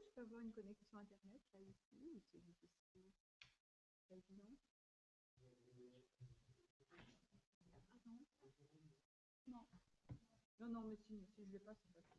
que je peux avoir une connexion internet là ici ou c'est difficile? Pas évident. Ah non, non. Non, non, mais si je l'ai pas, c'est pas grave.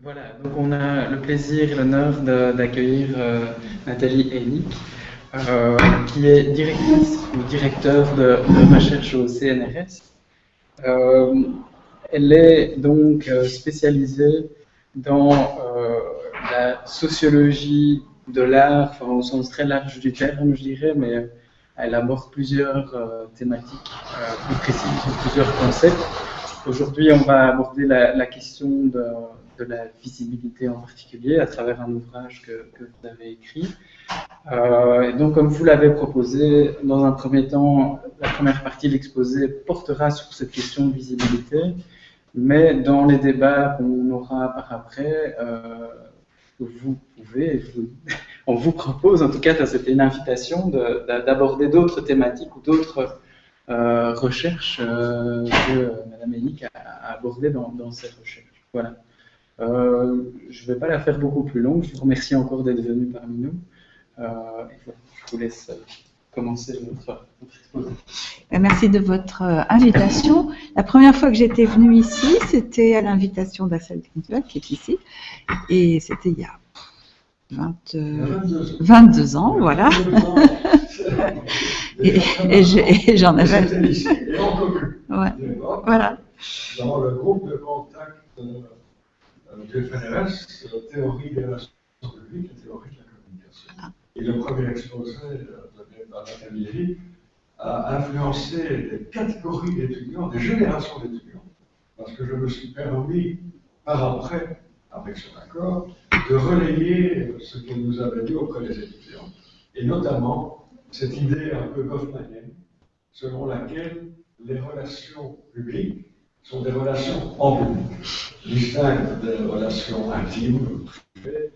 Voilà, donc on a le plaisir et l'honneur d'accueillir Nathalie Hennig, qui est directrice ou directeur de recherche au CNRS. Elle est donc spécialisée dans la sociologie de l'art, enfin, au sens très large du terme, je dirais, mais elle aborde plusieurs thématiques plus précises sur plusieurs concepts. Aujourd'hui, on va aborder la question de la visibilité en particulier à travers un ouvrage que vous avez écrit. Et donc, comme vous l'avez proposé, dans un premier temps, la première partie de l'exposé portera sur cette question de visibilité, mais dans les débats qu'on aura par après, vous pouvez, on vous propose, en tout cas, c'était une invitation d'aborder d'autres thématiques ou d'autres recherches que Mme Hennig a abordées dans ses recherches. Voilà. Je ne vais pas la faire beaucoup plus longue. Je vous remercie encore d'être venu parmi nous. Voilà, je vous laisse commencer votre exposé. Merci de votre invitation. La première fois que j'étais venue ici, c'était à l'invitation d'Assel Greensberg, qui est ici, et c'était il y a 22 ans, voilà. et j'en avais... C'était ici, et en commun. Ouais. Voilà. Dans le groupe de contact du FNRS, théorie des relations publiques et théorie de la communication. Ah. Et le premier exposé par Nathalie Hennig a influencé des catégories d'étudiants, des générations d'étudiants, parce que je me suis permis, par après, avec son accord, de relayer ce qu'elle nous avait dit auprès des étudiants, et notamment cette idée un peu goffmanienne, selon laquelle les relations publiques sont des relations en public, distinctes des relations intimes, privées,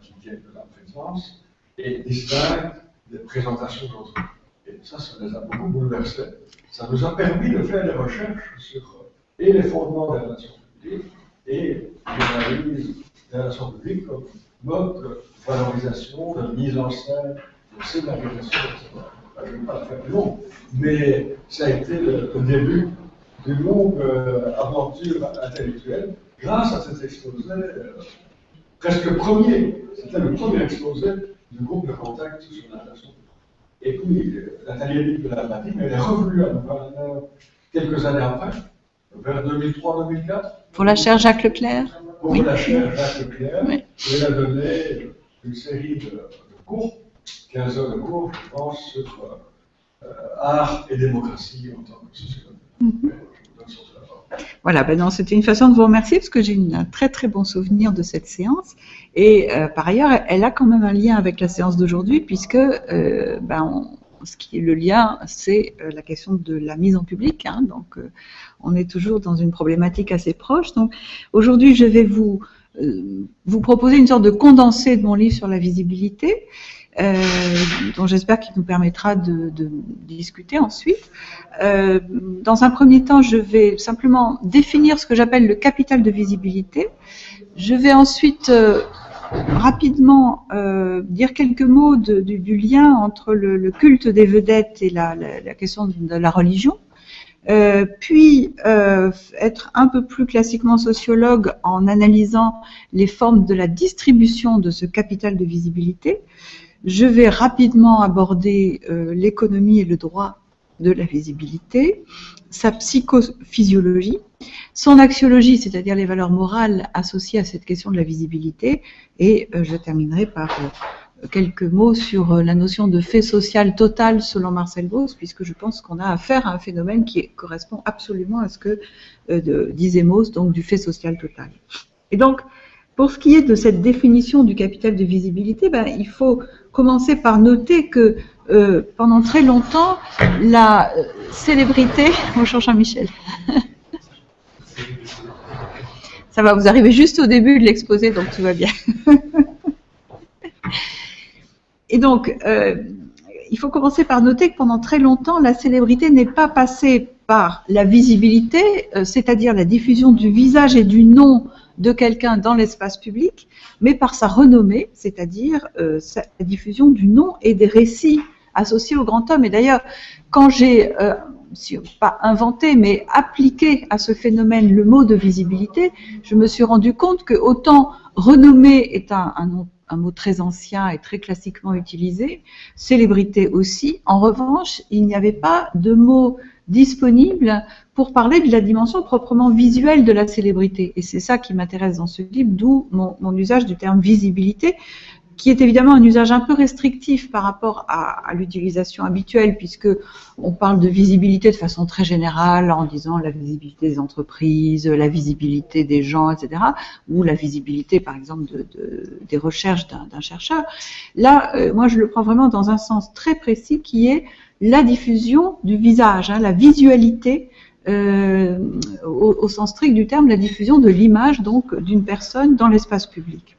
qui tiennent de la présence, et distinctes des présentations d'autrui. Et ça les a beaucoup bouleversés. Ça nous a permis de faire des recherches sur et les fondements des relations publiques et l'analyse des relations publiques comme mode de valorisation, de mise en scène, de scénarisation, etc. Je ne vais pas la faire plus long, mais ça a été le début d'une longue aventure intellectuelle grâce à cet exposé presque premier. C'était le premier exposé du groupe de contact sur la relation. Et puis, Nathalie Hennig ne l'a pas dit, mais elle est revenue à nous quelques années après, vers 2003-2004. Pour la chaire Jacques Leclerc. Pour oui. La chaire Jacques Leclerc. Oui. Et elle a donné une série de cours, 15 heures de cours, je pense, sur art et démocratie en tant que sociologue. Voilà, ben non, c'était une façon de vous remercier parce que j'ai un très très bon souvenir de cette séance et par ailleurs elle a quand même un lien avec la séance d'aujourd'hui puisque ce qui est le lien c'est la question de la mise en public, hein, donc on est toujours dans une problématique assez proche. Donc aujourd'hui je vais vous proposer une sorte de condensé de mon livre sur la visibilité. Dont j'espère qu'il nous permettra de discuter ensuite. Dans un premier temps, je vais simplement définir ce que j'appelle le capital de visibilité. Je vais ensuite rapidement dire quelques mots du lien entre le culte des vedettes et la question de la religion. Puis être un peu plus classiquement sociologue en analysant les formes de la distribution de ce capital de visibilité. Je vais rapidement aborder l'économie et le droit de la visibilité, sa psychophysiologie, son axiologie, c'est-à-dire les valeurs morales associées à cette question de la visibilité, et je terminerai par quelques mots sur la notion de fait social total selon Marcel Mauss, puisque je pense qu'on a affaire à un phénomène qui correspond absolument à ce que disait Mauss, donc du fait social total. Et donc, pour ce qui est de cette définition du capital de visibilité, il faut commencer par noter que pendant très longtemps, la célébrité... Bonjour Jean-Michel. Ça va, vous arrivez juste au début de l'exposé, donc tout va bien. Et donc, il faut commencer par noter que pendant très longtemps, la célébrité n'est pas passée par la visibilité, c'est-à-dire la diffusion du visage et du nom de quelqu'un dans l'espace public, mais par sa renommée, c'est-à-dire la diffusion du nom et des récits associés au grand homme. Et d'ailleurs, quand j'ai pas inventé, mais appliqué à ce phénomène le mot de visibilité, je me suis rendu compte que autant renommée est un mot très ancien et très classiquement utilisé, célébrité aussi. En revanche, il n'y avait pas de mot disponible pour parler de la dimension proprement visuelle de la célébrité. Et c'est ça qui m'intéresse dans ce livre, d'où mon usage du terme visibilité, qui est évidemment un usage un peu restrictif par rapport à l'utilisation habituelle, puisque on parle de visibilité de façon très générale en disant la visibilité des entreprises, la visibilité des gens, etc., ou la visibilité, par exemple, des recherches d'un chercheur. Là, moi, je le prends vraiment dans un sens très précis, qui est la diffusion du visage, la visualité, au sens strict du terme, la diffusion de l'image donc d'une personne dans l'espace public.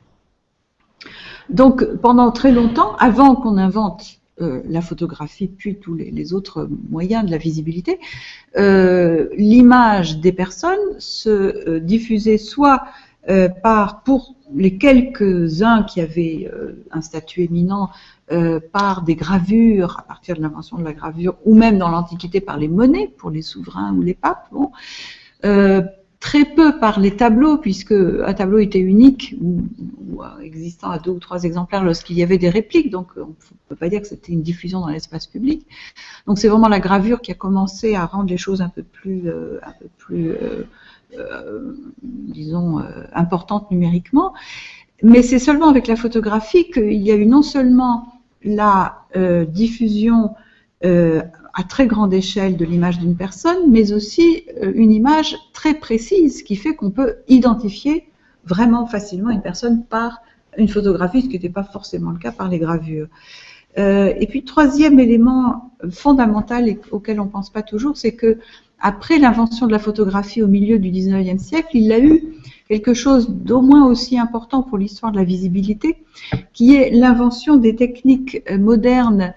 Donc, pendant très longtemps, avant qu'on invente la photographie, puis tous les autres moyens de la visibilité, l'image des personnes se diffusait soit pour les quelques-uns qui avaient un statut éminent, par des gravures, à partir de l'invention de la gravure, ou même dans l'Antiquité par les monnaies, pour les souverains ou les papes, bon. Très peu par les tableaux, puisque un tableau était unique ou existant à 2 ou 3 exemplaires lorsqu'il y avait des répliques, donc on ne peut pas dire que c'était une diffusion dans l'espace public. Donc c'est vraiment la gravure qui a commencé à rendre les choses un peu plus disons, importantes numériquement. Mais c'est seulement avec la photographie qu'il y a eu non seulement la diffusion à très grande échelle de l'image d'une personne, mais aussi une image très précise qui fait qu'on peut identifier vraiment facilement une personne par une photographie, ce qui n'était pas forcément le cas par les gravures. Et puis, troisième élément fondamental et auquel on ne pense pas toujours, c'est que après l'invention de la photographie au milieu du 19e siècle, il a eu quelque chose d'au moins aussi important pour l'histoire de la visibilité, qui est l'invention des techniques modernes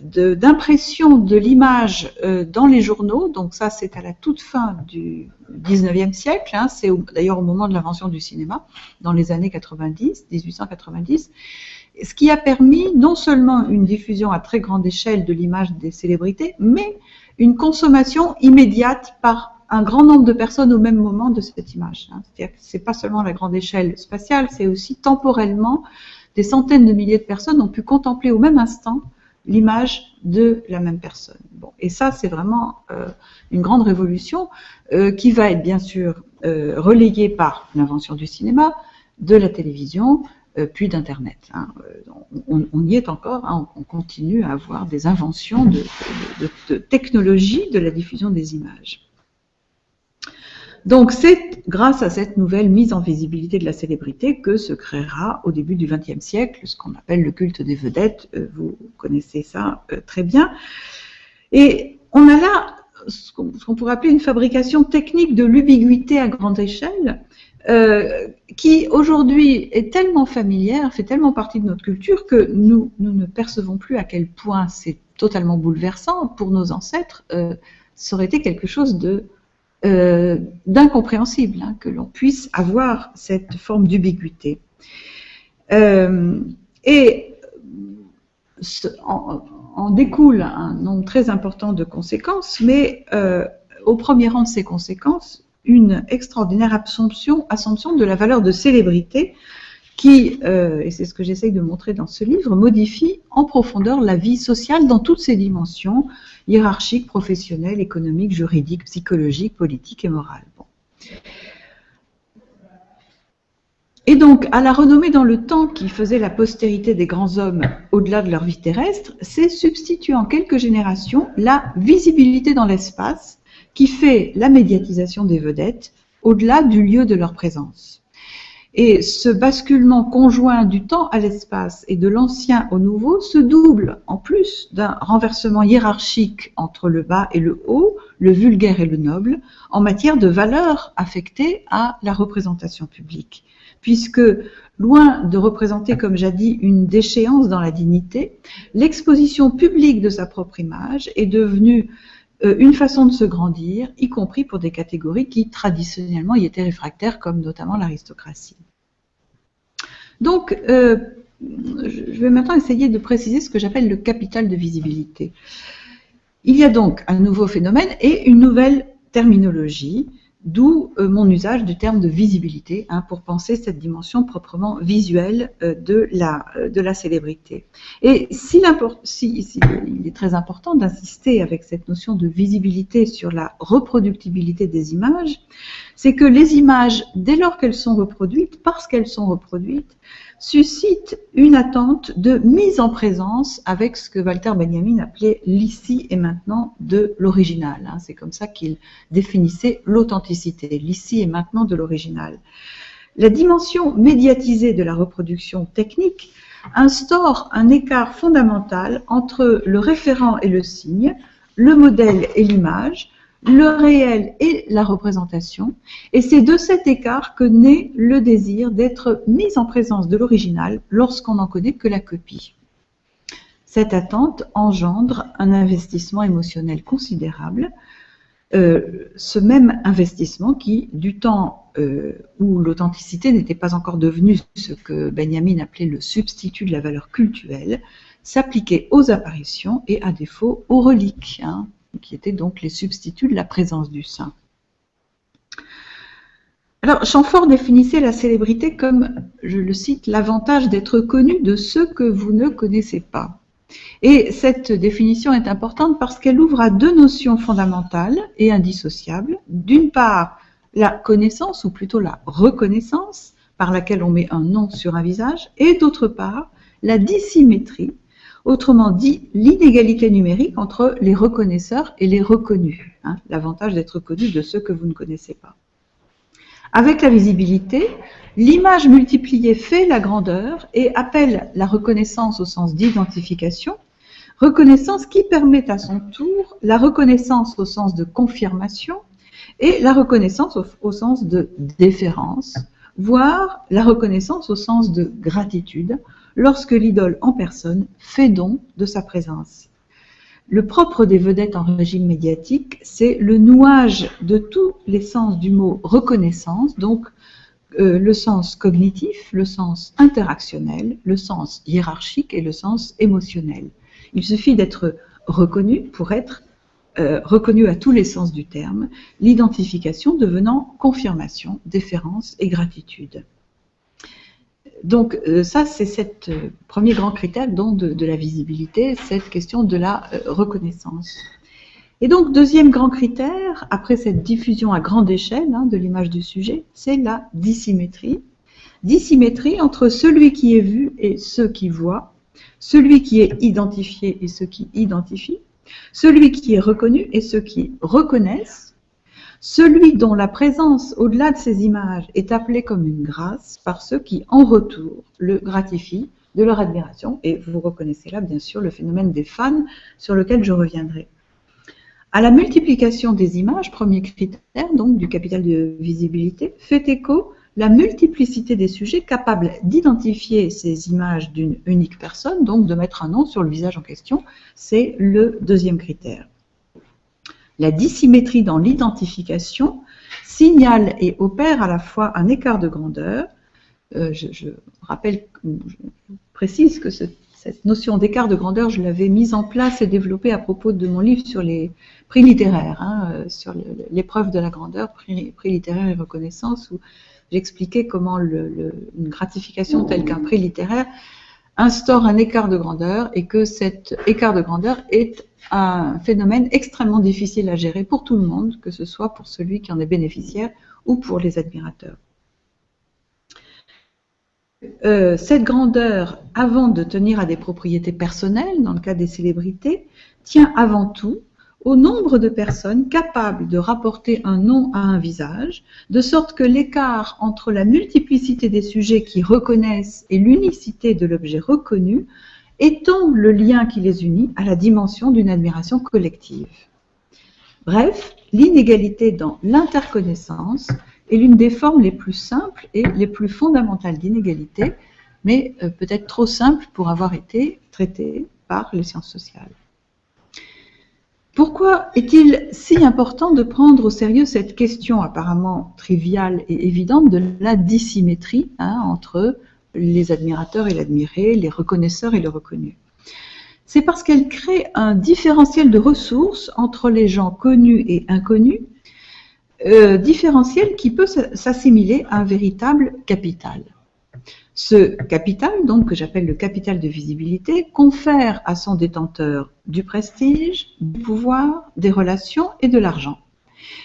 d'impression de l'image dans les journaux. Donc ça, c'est à la toute fin du 19e siècle, c'est d'ailleurs au moment de l'invention du cinéma, dans les années 90, 1890, ce qui a permis non seulement une diffusion à très grande échelle de l'image des célébrités, mais une consommation immédiate par un grand nombre de personnes au même moment de cette image. C'est-à-dire que ce n'est pas seulement la grande échelle spatiale, c'est aussi temporellement, des centaines de milliers de personnes ont pu contempler au même instant l'image de la même personne. Bon, et ça, c'est vraiment une grande révolution qui va être bien sûr relayée par l'invention du cinéma, de la télévision, puis d'Internet. On y est encore, on continue à avoir des inventions de technologie de la diffusion des images. Donc c'est grâce à cette nouvelle mise en visibilité de la célébrité que se créera au début du XXe siècle ce qu'on appelle le culte des vedettes. Vous connaissez ça très bien. Et on a là ce qu'on pourrait appeler une fabrication technique de l'ubiquité à grande échelle, qui aujourd'hui est tellement familière, fait tellement partie de notre culture que nous ne percevons plus à quel point c'est totalement bouleversant. Pour nos ancêtres, ça aurait été quelque chose d'incompréhensible, que l'on puisse avoir cette forme d'ubiquité. Et en découle un nombre très important de conséquences, mais au premier rang de ces conséquences, une extraordinaire assomption de la valeur de célébrité qui, et c'est ce que j'essaye de montrer dans ce livre, modifie en profondeur la vie sociale dans toutes ses dimensions, hiérarchiques, professionnelles, économiques, juridiques, psychologiques, politiques et morales. Bon. Et donc, à la renommée dans le temps qui faisait la postérité des grands hommes au-delà de leur vie terrestre, s'est substituée en quelques générations la visibilité dans l'espace qui fait la médiatisation des vedettes au-delà du lieu de leur présence. Et ce basculement conjoint du temps à l'espace et de l'ancien au nouveau se double, en plus d'un renversement hiérarchique entre le bas et le haut, le vulgaire et le noble, en matière de valeurs affectées à la représentation publique. Puisque, loin de représenter, comme jadis, une déchéance dans la dignité, l'exposition publique de sa propre image est devenue une façon de se grandir, y compris pour des catégories qui traditionnellement y étaient réfractaires, comme notamment l'aristocratie. Donc, je vais maintenant essayer de préciser ce que j'appelle le capital de visibilité. Il y a donc un nouveau phénomène et une nouvelle terminologie, d'où mon usage du terme de visibilité pour penser cette dimension proprement visuelle de la célébrité. Et il est très important d'insister avec cette notion de visibilité sur la reproductibilité des images, c'est que les images, dès lors qu'elles sont reproduites, parce qu'elles sont reproduites, suscitent une attente de mise en présence avec ce que Walter Benjamin appelait l'ici et maintenant de l'original. C'est comme ça qu'il définissait l'authenticité, l'ici et maintenant de l'original. La dimension médiatisée de la reproduction technique instaure un écart fondamental entre le référent et le signe, le modèle et l'image, le réel et la représentation, et c'est de cet écart que naît le désir d'être mis en présence de l'original lorsqu'on n'en connaît que la copie. Cette attente engendre un investissement émotionnel considérable, ce même investissement qui, du temps où l'authenticité n'était pas encore devenue ce que Benjamin appelait le substitut de la valeur cultuelle, s'appliquait aux apparitions et à défaut aux reliques, qui étaient donc les substituts de la présence du saint. Alors, Chamfort définissait la célébrité comme, je le cite, l'avantage d'être connu de ceux que vous ne connaissez pas. Et cette définition est importante parce qu'elle ouvre à deux notions fondamentales et indissociables. D'une part, la connaissance, ou plutôt la reconnaissance, par laquelle on met un nom sur un visage, et d'autre part, la dissymétrie, autrement dit, l'inégalité numérique entre les reconnaisseurs et les reconnus, l'avantage d'être connu de ceux que vous ne connaissez pas. Avec la visibilité, l'image multipliée fait la grandeur et appelle la reconnaissance au sens d'identification, reconnaissance qui permet à son tour la reconnaissance au sens de confirmation et la reconnaissance au sens de déférence, voire la reconnaissance au sens de gratitude, lorsque l'idole en personne fait don de sa présence. Le propre des vedettes en régime médiatique, c'est le nouage de tous les sens du mot reconnaissance, donc le sens cognitif, le sens interactionnel, le sens hiérarchique et le sens émotionnel. Il suffit d'être reconnu pour être reconnu à tous les sens du terme, l'identification devenant confirmation, déférence et gratitude. Donc ça, c'est ce premier grand critère de la visibilité, cette question de la reconnaissance. Et donc, deuxième grand critère, après cette diffusion à grande échelle de l'image du sujet, c'est la dissymétrie. Dissymétrie entre celui qui est vu et ceux qui voient, celui qui est identifié et ceux qui identifient, celui qui est reconnu et ceux qui reconnaissent, celui dont la présence au-delà de ces images est appelée comme une grâce par ceux qui, en retour, le gratifient de leur admiration. Et vous reconnaissez là, bien sûr, le phénomène des fans sur lequel je reviendrai. À la multiplication des images, premier critère donc du capital de visibilité, fait écho la multiplicité des sujets capables d'identifier ces images d'une unique personne, donc de mettre un nom sur le visage en question, c'est le deuxième critère. La dissymétrie dans l'identification signale et opère à la fois un écart de grandeur. Je précise que cette notion d'écart de grandeur, je l'avais mise en place et développée à propos de mon livre sur les prix littéraires, sur l'épreuve de la grandeur, prix littéraire et reconnaissance, où j'expliquais comment une gratification telle qu'un prix littéraire instaure un écart de grandeur et que cet écart de grandeur est un phénomène extrêmement difficile à gérer pour tout le monde, que ce soit pour celui qui en est bénéficiaire ou pour les admirateurs. Cette grandeur, avant de tenir à des propriétés personnelles, dans le cas des célébrités, tient avant tout au nombre de personnes capables de rapporter un nom à un visage, de sorte que l'écart entre la multiplicité des sujets qui reconnaissent et l'unicité de l'objet reconnu étend le lien qui les unit à la dimension d'une admiration collective. Bref, l'inégalité dans l'interconnaissance est l'une des formes les plus simples et les plus fondamentales d'inégalité, mais peut-être trop simple pour avoir été traitée par les sciences sociales. Pourquoi est-il si important de prendre au sérieux cette question apparemment triviale et évidente de la dissymétrie entre les admirateurs et l'admiré, les reconnaisseurs et le reconnu? c'est parce qu'elle crée un différentiel de ressources entre les gens connus et inconnus, différentiel qui peut s'assimiler à un véritable capital. Ce capital, donc, que j'appelle le capital de visibilité, confère à son détenteur du prestige, du pouvoir, des relations et de l'argent.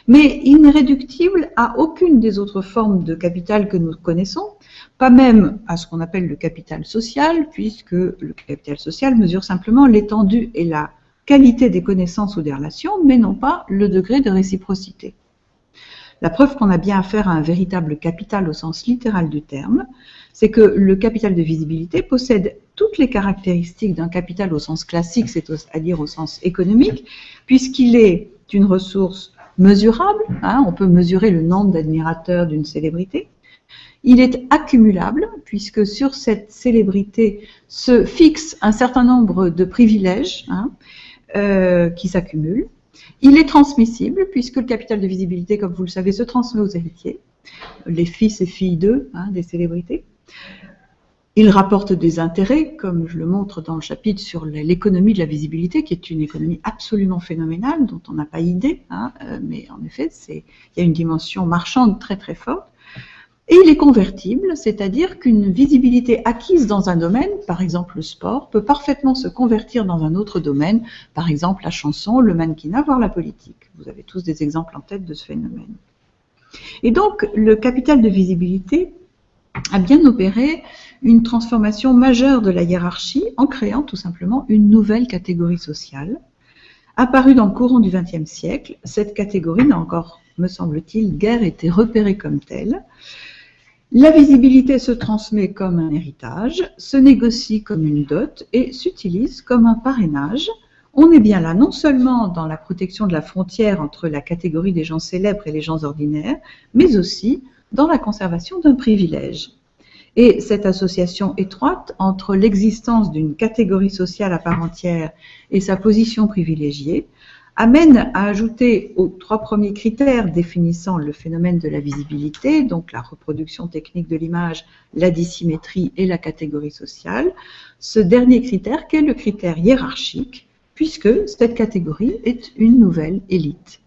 Mais il n'est réductible à aucune des autres formes de capital que nous connaissons, pas même à ce qu'on appelle le capital social, puisque le capital social mesure simplement l'étendue et la qualité des connaissances ou des relations, mais non pas le degré de réciprocité. La preuve qu'on a bien affaire à un véritable capital au sens littéral du terme, c'est que le capital de visibilité possède toutes les caractéristiques d'un capital au sens classique, c'est-à-dire au sens économique, puisqu'il est une ressource mesurable, on peut mesurer le nombre d'admirateurs d'une célébrité. Il est accumulable, puisque sur cette célébrité se fixe un certain nombre de privilèges qui s'accumulent. Il est transmissible, puisque le capital de visibilité, comme vous le savez, se transmet aux héritiers, les fils et filles d'eux, des célébrités. Il rapporte des intérêts, comme je le montre dans le chapitre sur l'économie de la visibilité, qui est une économie absolument phénoménale, dont on n'a pas idée, mais en effet, il y a une dimension marchande très très forte. Et il est convertible, c'est-à-dire qu'une visibilité acquise dans un domaine, par exemple le sport, peut parfaitement se convertir dans un autre domaine, par exemple la chanson, le mannequinat, voire la politique. Vous avez tous des exemples en tête de ce phénomène. Et donc, le capital de visibilité a bien opéré une transformation majeure de la hiérarchie en créant tout simplement une nouvelle catégorie sociale. Apparue dans le courant du XXe siècle, cette catégorie n'a encore, me semble-t-il, guère été repérée comme telle. La visibilité se transmet comme un héritage, se négocie comme une dot et s'utilise comme un parrainage. On est bien là non seulement dans la protection de la frontière entre la catégorie des gens célèbres et les gens ordinaires, mais aussi dans la conservation d'un privilège. Et cette association étroite entre l'existence d'une catégorie sociale à part entière et sa position privilégiée amène à ajouter aux trois premiers critères définissant le phénomène de la visibilité, donc la reproduction technique de l'image, la dissymétrie et la catégorie sociale, ce dernier critère qui est le critère hiérarchique, puisque cette catégorie est une nouvelle élite.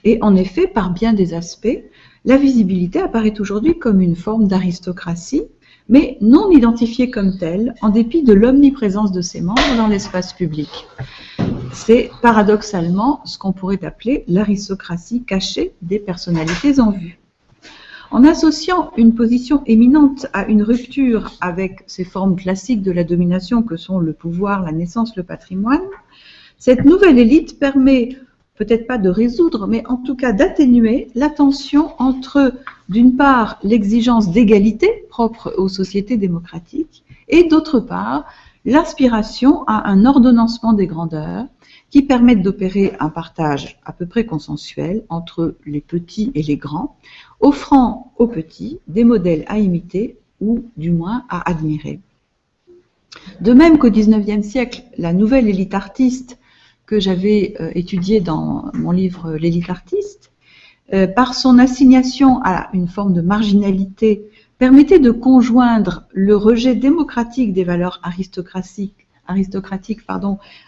Et en effet, par bien des aspects, la visibilité apparaît aujourd'hui comme une forme d'aristocratie, mais non identifiée comme telle, en dépit de l'omniprésence de ses membres dans l'espace public. C'est paradoxalement ce qu'on pourrait appeler l'aristocratie cachée des personnalités en vue. En associant une position éminente à une rupture avec ces formes classiques de la domination que sont le pouvoir, la naissance, le patrimoine, cette nouvelle élite permet peut-être pas de résoudre, mais en tout cas d'atténuer la tension entre, d'une part, l'exigence d'égalité propre aux sociétés démocratiques, et d'autre part, l'aspiration à un ordonnancement des grandeurs qui permettent d'opérer un partage à peu près consensuel entre les petits et les grands, offrant aux petits des modèles à imiter ou du moins à admirer. De même qu'au XIXe siècle, la nouvelle élite artiste que j'avais étudiée dans mon livre « L'élite artiste », par son assignation à une forme de marginalité, permettait de conjoindre le rejet démocratique des valeurs aristocratiques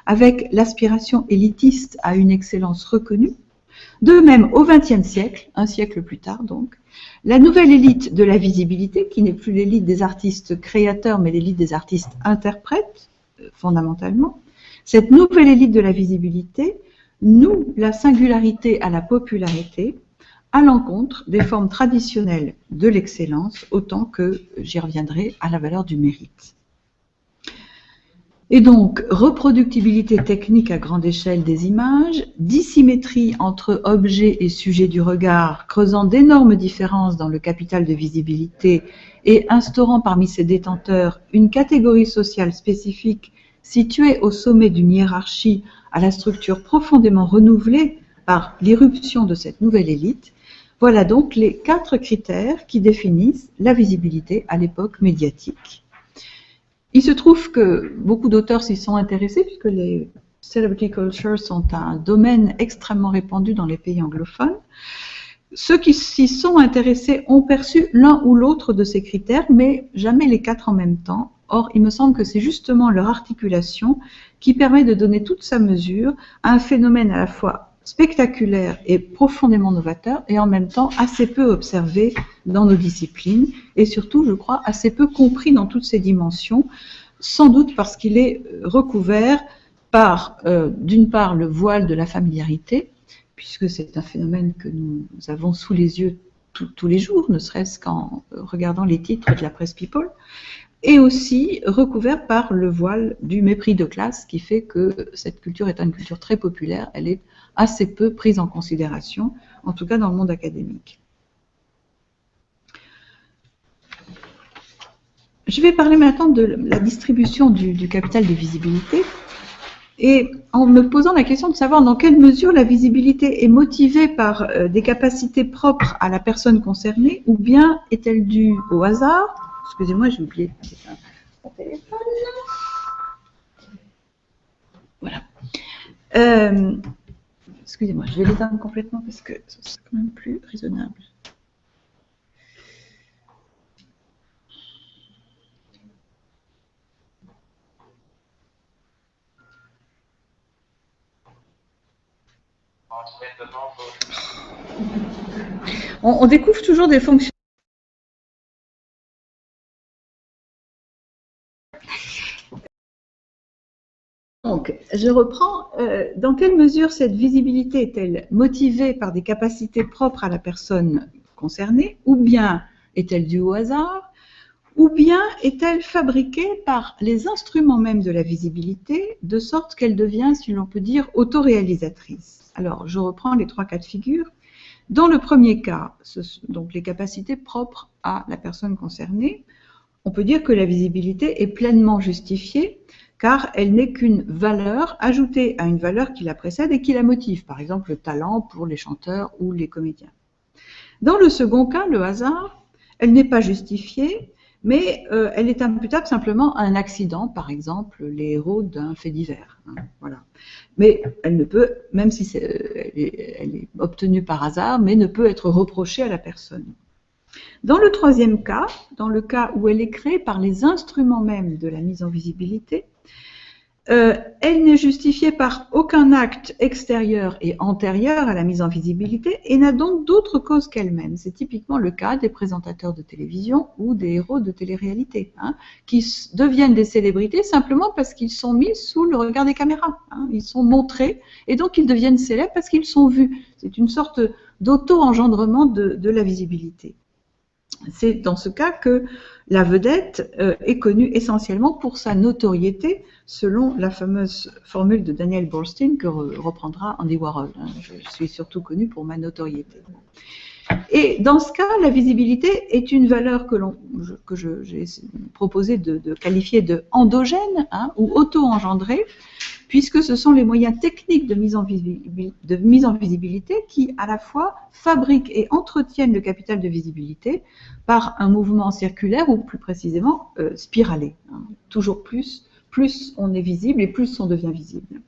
avec l'aspiration élitiste à une excellence reconnue. De même, au XXe siècle, un siècle plus tard donc, la nouvelle élite de la visibilité, qui n'est plus l'élite des artistes créateurs, mais l'élite des artistes interprètes, fondamentalement, cette nouvelle élite de la visibilité noue la singularité à la popularité, à l'encontre des formes traditionnelles de l'excellence, autant que, j'y reviendrai, à la valeur du mérite. Et donc, reproductibilité technique à grande échelle des images, dissymétrie entre objet et sujet du regard, creusant d'énormes différences dans le capital de visibilité et instaurant parmi ses détenteurs une catégorie sociale spécifique située au sommet d'une hiérarchie à la structure profondément renouvelée par l'irruption de cette nouvelle élite. Voilà donc les 4 critères qui définissent la visibilité à l'époque médiatique. Il se trouve que beaucoup d'auteurs s'y sont intéressés puisque les celebrity cultures sont un domaine extrêmement répandu dans les pays anglophones. Ceux qui s'y sont intéressés ont perçu l'un ou l'autre de ces critères, mais jamais les 4 en même temps, Or, il me semble que c'est justement leur articulation qui permet de donner toute sa mesure à un phénomène à la fois spectaculaire et profondément novateur, et en même temps assez peu observé dans nos disciplines, et surtout, je crois, assez peu compris dans toutes ses dimensions, sans doute parce qu'il est recouvert par, d'une part, le voile de la familiarité, puisque c'est un phénomène que nous avons sous les yeux tous les jours, ne serait-ce qu'en regardant les titres de la presse People, et aussi recouvert par le voile du mépris de classe, qui fait que cette culture étant une culture très populaire, elle est assez peu prise en considération, en tout cas dans le monde académique. Je vais parler maintenant de la distribution du capital de visibilité, et en me posant la question de savoir dans quelle mesure la visibilité est motivée par des capacités propres à la personne concernée, ou bien est-elle due au hasard. Excusez-moi, j'ai oublié mon téléphone. Voilà. Excusez-moi, je vais l'éteindre complètement parce que c'est quand même plus raisonnable. On découvre toujours des fonctions. Donc, je reprends. Dans quelle mesure cette visibilité est-elle motivée par des capacités propres à la personne concernée, ou bien est-elle due au hasard, ou bien est-elle fabriquée par les instruments même de la visibilité, de sorte qu'elle devient, si l'on peut dire, autoréalisatrice. Alors, je reprends les trois cas de figure. Dans le premier cas, donc les capacités propres à la personne concernée, on peut dire que la visibilité est pleinement justifiée, car elle n'est qu'une valeur ajoutée à une valeur qui la précède et qui la motive, par exemple le talent pour les chanteurs ou les comédiens. Dans le second cas, le hasard, elle n'est pas justifiée, mais elle est imputable simplement à un accident, par exemple les héros d'un fait divers. Voilà. Mais elle ne peut, même si elle est obtenue par hasard, mais ne peut être reprochée à la personne. Dans le troisième cas, dans le cas où elle est créée par les instruments mêmes de la mise en visibilité, elle n'est justifiée par aucun acte extérieur et antérieur à la mise en visibilité et n'a donc d'autre cause qu'elle-même. C'est typiquement le cas des présentateurs de télévision ou des héros de télé-réalité, qui deviennent des célébrités simplement parce qu'ils sont mis sous le regard des caméras. Ils sont montrés et donc ils deviennent célèbres parce qu'ils sont vus. C'est une sorte d'auto-engendrement de la visibilité. C'est dans ce cas que la vedette est connue essentiellement pour sa notoriété, selon la fameuse formule de Daniel Bernstein que reprendra Andy Warhol. Je suis surtout connue pour ma notoriété. Et dans ce cas, la visibilité est une valeur que j'ai proposé de qualifier de endogène ou auto-engendrée, puisque ce sont les moyens techniques de mise en visibilité qui, à la fois, fabriquent et entretiennent le capital de visibilité par un mouvement circulaire ou, plus précisément, spiralé. Toujours plus on est visible et plus on devient visible.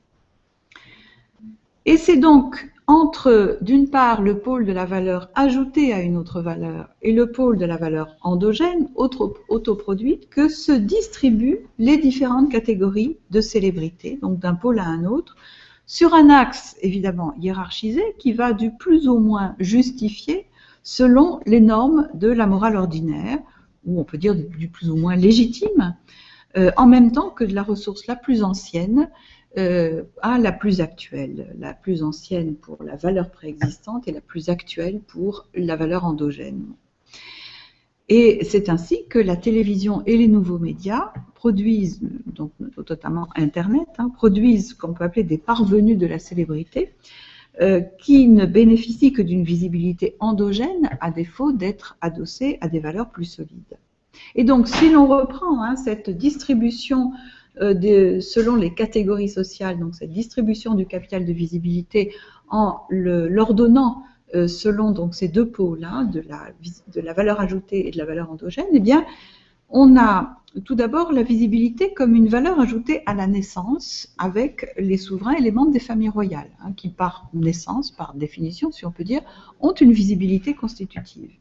Et c'est donc entre, d'une part, le pôle de la valeur ajoutée à une autre valeur et le pôle de la valeur endogène, autoproduite, que se distribuent les différentes catégories de célébrités, donc d'un pôle à un autre, sur un axe évidemment hiérarchisé qui va du plus ou moins justifié selon les normes de la morale ordinaire, ou on peut dire du plus ou moins légitime, en même temps que de la ressource la plus ancienne à la plus actuelle, la plus ancienne pour la valeur préexistante et la plus actuelle pour la valeur endogène. Et c'est ainsi que la télévision et les nouveaux médias produisent, donc notamment Internet, produisent ce qu'on peut appeler des parvenus de la célébrité, qui ne bénéficient que d'une visibilité endogène à défaut d'être adossés à des valeurs plus solides. Et donc, si l'on reprend cette distribution selon les catégories sociales, donc cette distribution du capital de visibilité en l'ordonnant selon donc ces deux pôles de la valeur ajoutée et de la valeur endogène, eh bien, on a tout d'abord la visibilité comme une valeur ajoutée à la naissance avec les souverains et les membres des familles royales, qui par naissance, par définition, si on peut dire, ont une visibilité constitutive.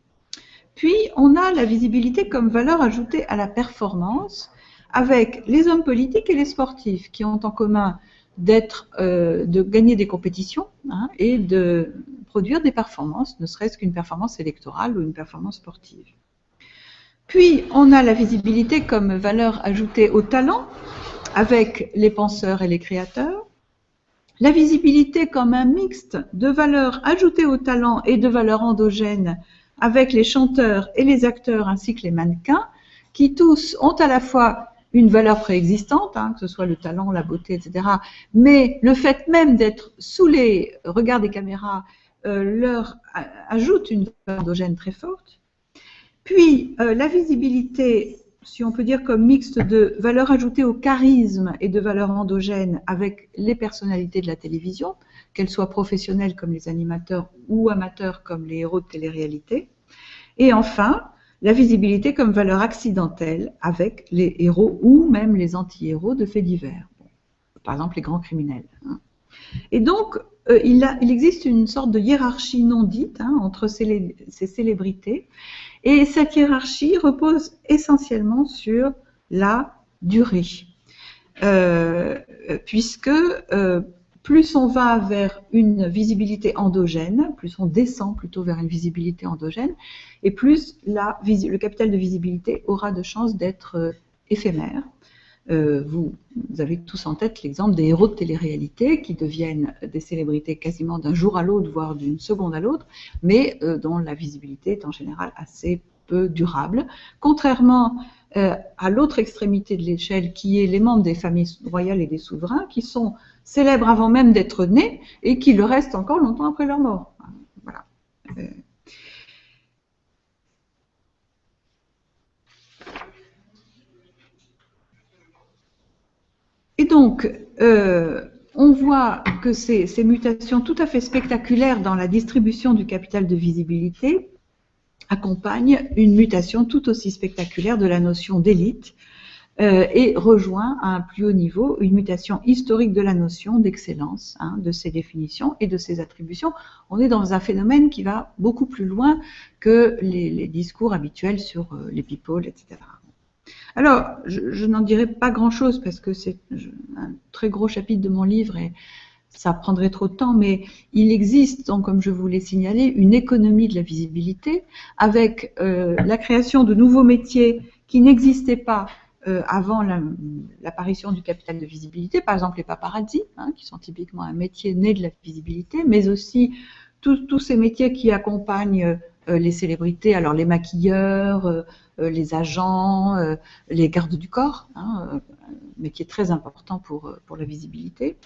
Puis, on a la visibilité comme valeur ajoutée à la performance avec les hommes politiques et les sportifs qui ont en commun de gagner des compétitions et de produire des performances, ne serait-ce qu'une performance électorale ou une performance sportive. Puis, on a la visibilité comme valeur ajoutée au talent, avec les penseurs et les créateurs. La visibilité comme un mixte de valeurs ajoutées au talent et de valeurs endogènes, avec les chanteurs et les acteurs ainsi que les mannequins, qui tous ont à la fois une valeur préexistante, que ce soit le talent, la beauté, etc. Mais le fait même d'être sous les regards des caméras leur ajoute une valeur endogène très forte. Puis, la visibilité, si on peut dire comme mixte de valeur ajoutée au charisme et de valeur endogène avec les personnalités de la télévision, qu'elles soient professionnelles comme les animateurs ou amateurs comme les héros de télé-réalité. Et enfin, la visibilité comme valeur accidentelle avec les héros ou même les anti-héros de faits divers. Par exemple, les grands criminels. Et donc, il existe une sorte de hiérarchie non dite entre ces célébrités. Et cette hiérarchie repose essentiellement sur la durée. Puisque plus on va vers une visibilité endogène, plus on descend plutôt vers une visibilité endogène, et plus le capital de visibilité aura de chances d'être éphémère. Vous avez tous en tête l'exemple des héros de télé-réalité qui deviennent des célébrités quasiment d'un jour à l'autre, voire d'une seconde à l'autre, mais dont la visibilité est en général assez peu durable, contrairement à l'autre extrémité de l'échelle qui est les membres des familles royales et des souverains qui sont célèbres avant même d'être nés et qui le restent encore longtemps après leur mort. Voilà. Et donc, on voit que ces mutations tout à fait spectaculaires dans la distribution du capital de visibilité accompagnent une mutation tout aussi spectaculaire de la notion d'élite et rejoint à un plus haut niveau une mutation historique de la notion d'excellence, de ses définitions et de ses attributions. On est dans un phénomène qui va beaucoup plus loin que les discours habituels sur les people, etc. Alors, je n'en dirai pas grand-chose parce que c'est un très gros chapitre de mon livre et ça prendrait trop de temps, mais il existe, donc, comme je vous l'ai signalé, une économie de la visibilité avec la création de nouveaux métiers qui n'existaient pas avant l'apparition du capital de visibilité, par exemple les paparazzi, qui sont typiquement un métier né de la visibilité, mais aussi tous ces métiers qui accompagnent les célébrités, alors les maquilleurs, les agents, les gardes du corps, métier très important pour la visibilité.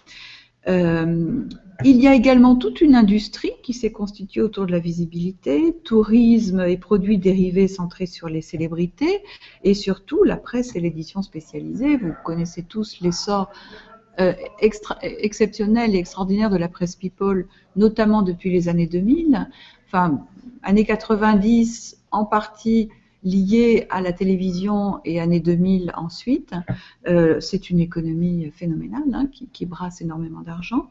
Il y a également toute une industrie qui s'est constituée autour de la visibilité, tourisme et produits dérivés centrés sur les célébrités, et surtout la presse et l'édition spécialisée. Vous connaissez tous l'essor exceptionnel et extraordinaire de la presse people, notamment depuis les années 2000, enfin, années 90 en partie liée à la télévision et années 2000 ensuite. C'est une économie phénoménale qui brasse énormément d'argent.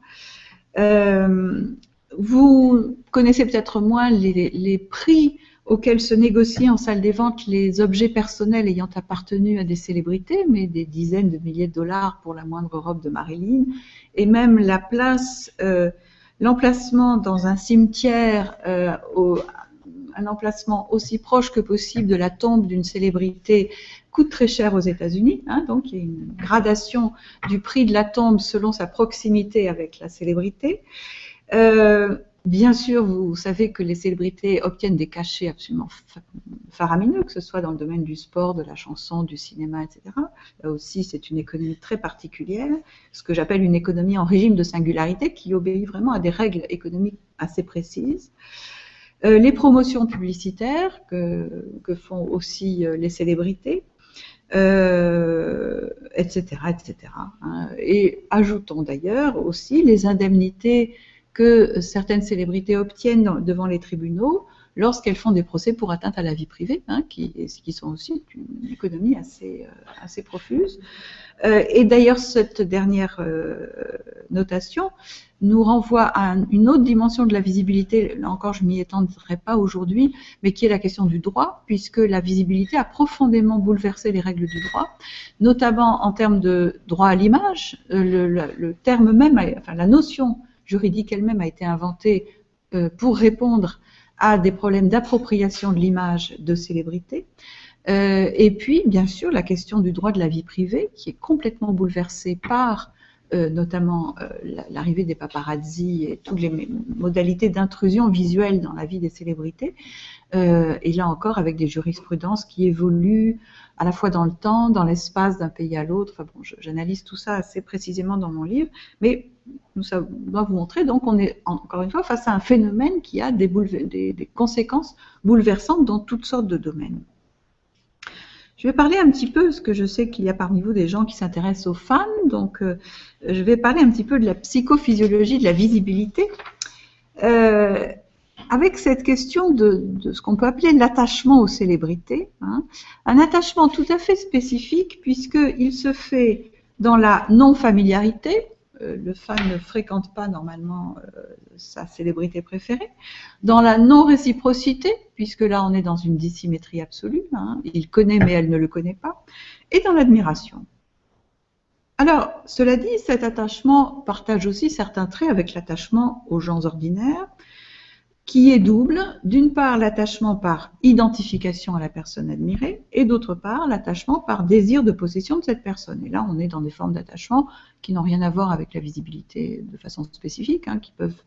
Vous connaissez peut-être moins les prix auxquels se négocient en salle des ventes les objets personnels ayant appartenu à des célébrités, mais des dizaines de milliers de dollars pour la moindre robe de Marilyn, et même la place, l'emplacement dans un cimetière, un emplacement aussi proche que possible de la tombe d'une célébrité coûte très cher aux États-Unis, donc il y a une gradation du prix de la tombe selon sa proximité avec la célébrité. Bien sûr, vous savez que les célébrités obtiennent des cachets absolument faramineux, que ce soit dans le domaine du sport, de la chanson, du cinéma, etc. Là aussi, c'est une économie très particulière, ce que j'appelle une économie en régime de singularité qui obéit vraiment à des règles économiques assez précises. Les promotions publicitaires que font aussi les célébrités, etc., etc. Et ajoutons d'ailleurs aussi les indemnités que certaines célébrités obtiennent devant les tribunaux lorsqu'elles font des procès pour atteinte à la vie privée, qui sont aussi une économie assez profuse. Et d'ailleurs, cette dernière notation nous renvoie à une autre dimension de la visibilité. Là encore, je m'y étendrai pas aujourd'hui, mais qui est la question du droit, puisque la visibilité a profondément bouleversé les règles du droit, notamment en termes de droit à l'image. Le terme même, enfin la notion juridique elle-même a été inventée pour répondre à des problèmes d'appropriation de l'image de célébrités. Et puis, bien sûr, la question du droit de la vie privée, qui est complètement bouleversée par notamment l'arrivée des paparazzi et toutes les modalités d'intrusion visuelle dans la vie des célébrités. Et là encore, avec des jurisprudences qui évoluent à la fois dans le temps, dans l'espace d'un pays à l'autre. Enfin bon, j'analyse tout ça assez précisément dans mon livre, mais ça doit vous montrer, donc on est encore une fois face à un phénomène qui a des conséquences bouleversantes dans toutes sortes de domaines. Je vais parler un petit peu, parce que je sais qu'il y a parmi vous des gens qui s'intéressent aux fans, donc je vais parler un petit peu de la psychophysiologie de la visibilité, avec cette question de ce qu'on peut appeler l'attachement aux célébrités, hein. Un attachement tout à fait spécifique, puisqu'il se fait dans la non-familiarité. Le fan ne fréquente pas normalement sa célébrité préférée. Dans la non-réciprocité, puisque là on est dans une dissymétrie absolue, hein, il connaît mais elle ne le connaît pas, et dans l'admiration. Alors, cela dit, cet attachement partage aussi certains traits avec l'attachement aux gens ordinaires, qui est double, d'une part l'attachement par identification à la personne admirée, et d'autre part l'attachement par désir de possession de cette personne. Et là, on est dans des formes d'attachement qui n'ont rien à voir avec la visibilité de façon spécifique, hein, qui peuvent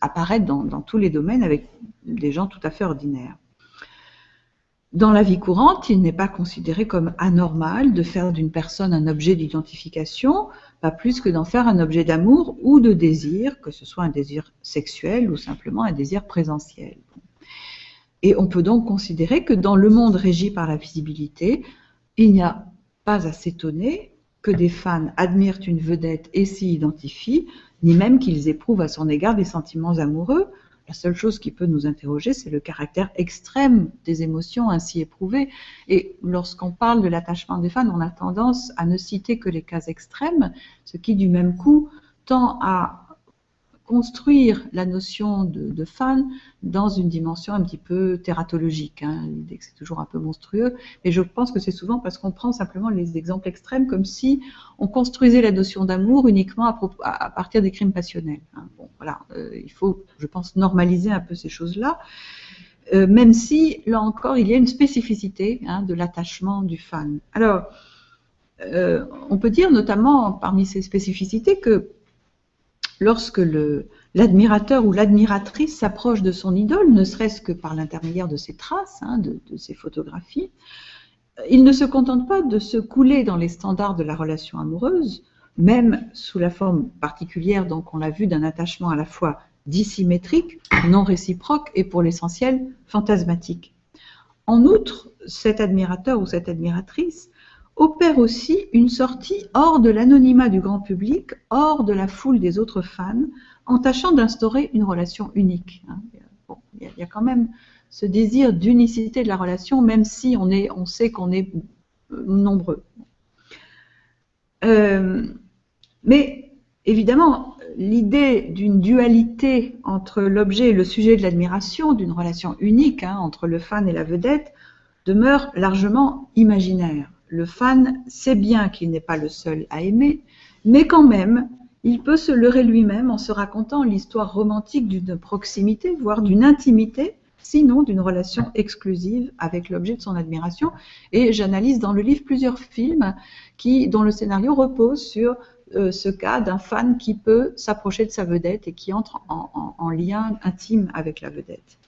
apparaître dans tous les domaines avec des gens tout à fait ordinaires. Dans la vie courante, il n'est pas considéré comme anormal de faire d'une personne un objet d'identification, pas plus que d'en faire un objet d'amour ou de désir, que ce soit un désir sexuel ou simplement un désir présentiel. Et on peut donc considérer que dans le monde régi par la visibilité, il n'y a pas à s'étonner que des fans admirent une vedette et s'y identifient, ni même qu'ils éprouvent à son égard des sentiments amoureux. La seule chose qui peut nous interroger, c'est le caractère extrême des émotions ainsi éprouvées. Et lorsqu'on parle de l'attachement des fans, on a tendance à ne citer que les cas extrêmes, ce qui, du même coup, tend à construire la notion de fan dans une dimension un petit peu tératologique, hein. L'idée que c'est toujours un peu monstrueux, mais je pense que c'est souvent parce qu'on prend simplement les exemples extrêmes comme si on construisait la notion d'amour uniquement à partir des crimes passionnels, hein. Bon, voilà, il faut, je pense, normaliser un peu ces choses-là, même si, là encore, il y a une spécificité, hein, de l'attachement du fan. Alors, on peut dire notamment parmi ces spécificités que lorsque l'admirateur ou l'admiratrice s'approche de son idole, ne serait-ce que par l'intermédiaire de ses traces, hein, de ses photographies, il ne se contente pas de se couler dans les standards de la relation amoureuse, même sous la forme particulière, donc on l'a vu, d'un attachement à la fois dissymétrique, non réciproque et pour l'essentiel fantasmatique. En outre, cet admirateur ou cette admiratrice opère aussi une sortie hors de l'anonymat du grand public, hors de la foule des autres fans, en tâchant d'instaurer une relation unique. Bon, il y a quand même ce désir d'unicité de la relation, même si on sait qu'on est nombreux. Mais évidemment, l'idée d'une dualité entre l'objet et le sujet de l'admiration, d'une relation unique, hein, entre le fan et la vedette, demeure largement imaginaire. Le fan sait bien qu'il n'est pas le seul à aimer, mais quand même, il peut se leurrer lui-même en se racontant l'histoire romantique d'une proximité, voire d'une intimité, sinon d'une relation exclusive avec l'objet de son admiration. Et j'analyse dans le livre plusieurs films dont le scénario repose sur ce cas d'un fan qui peut s'approcher de sa vedette et qui entre en lien intime avec la vedette.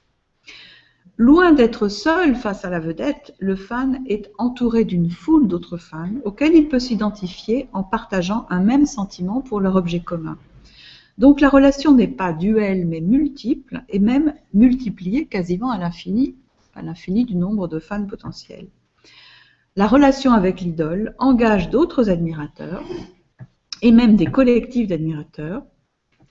Loin d'être seul face à la vedette, le fan est entouré d'une foule d'autres fans auxquels il peut s'identifier en partageant un même sentiment pour leur objet commun. Donc la relation n'est pas duelle mais multiple et même multipliée quasiment à l'infini du nombre de fans potentiels. La relation avec l'idole engage d'autres admirateurs et même des collectifs d'admirateurs,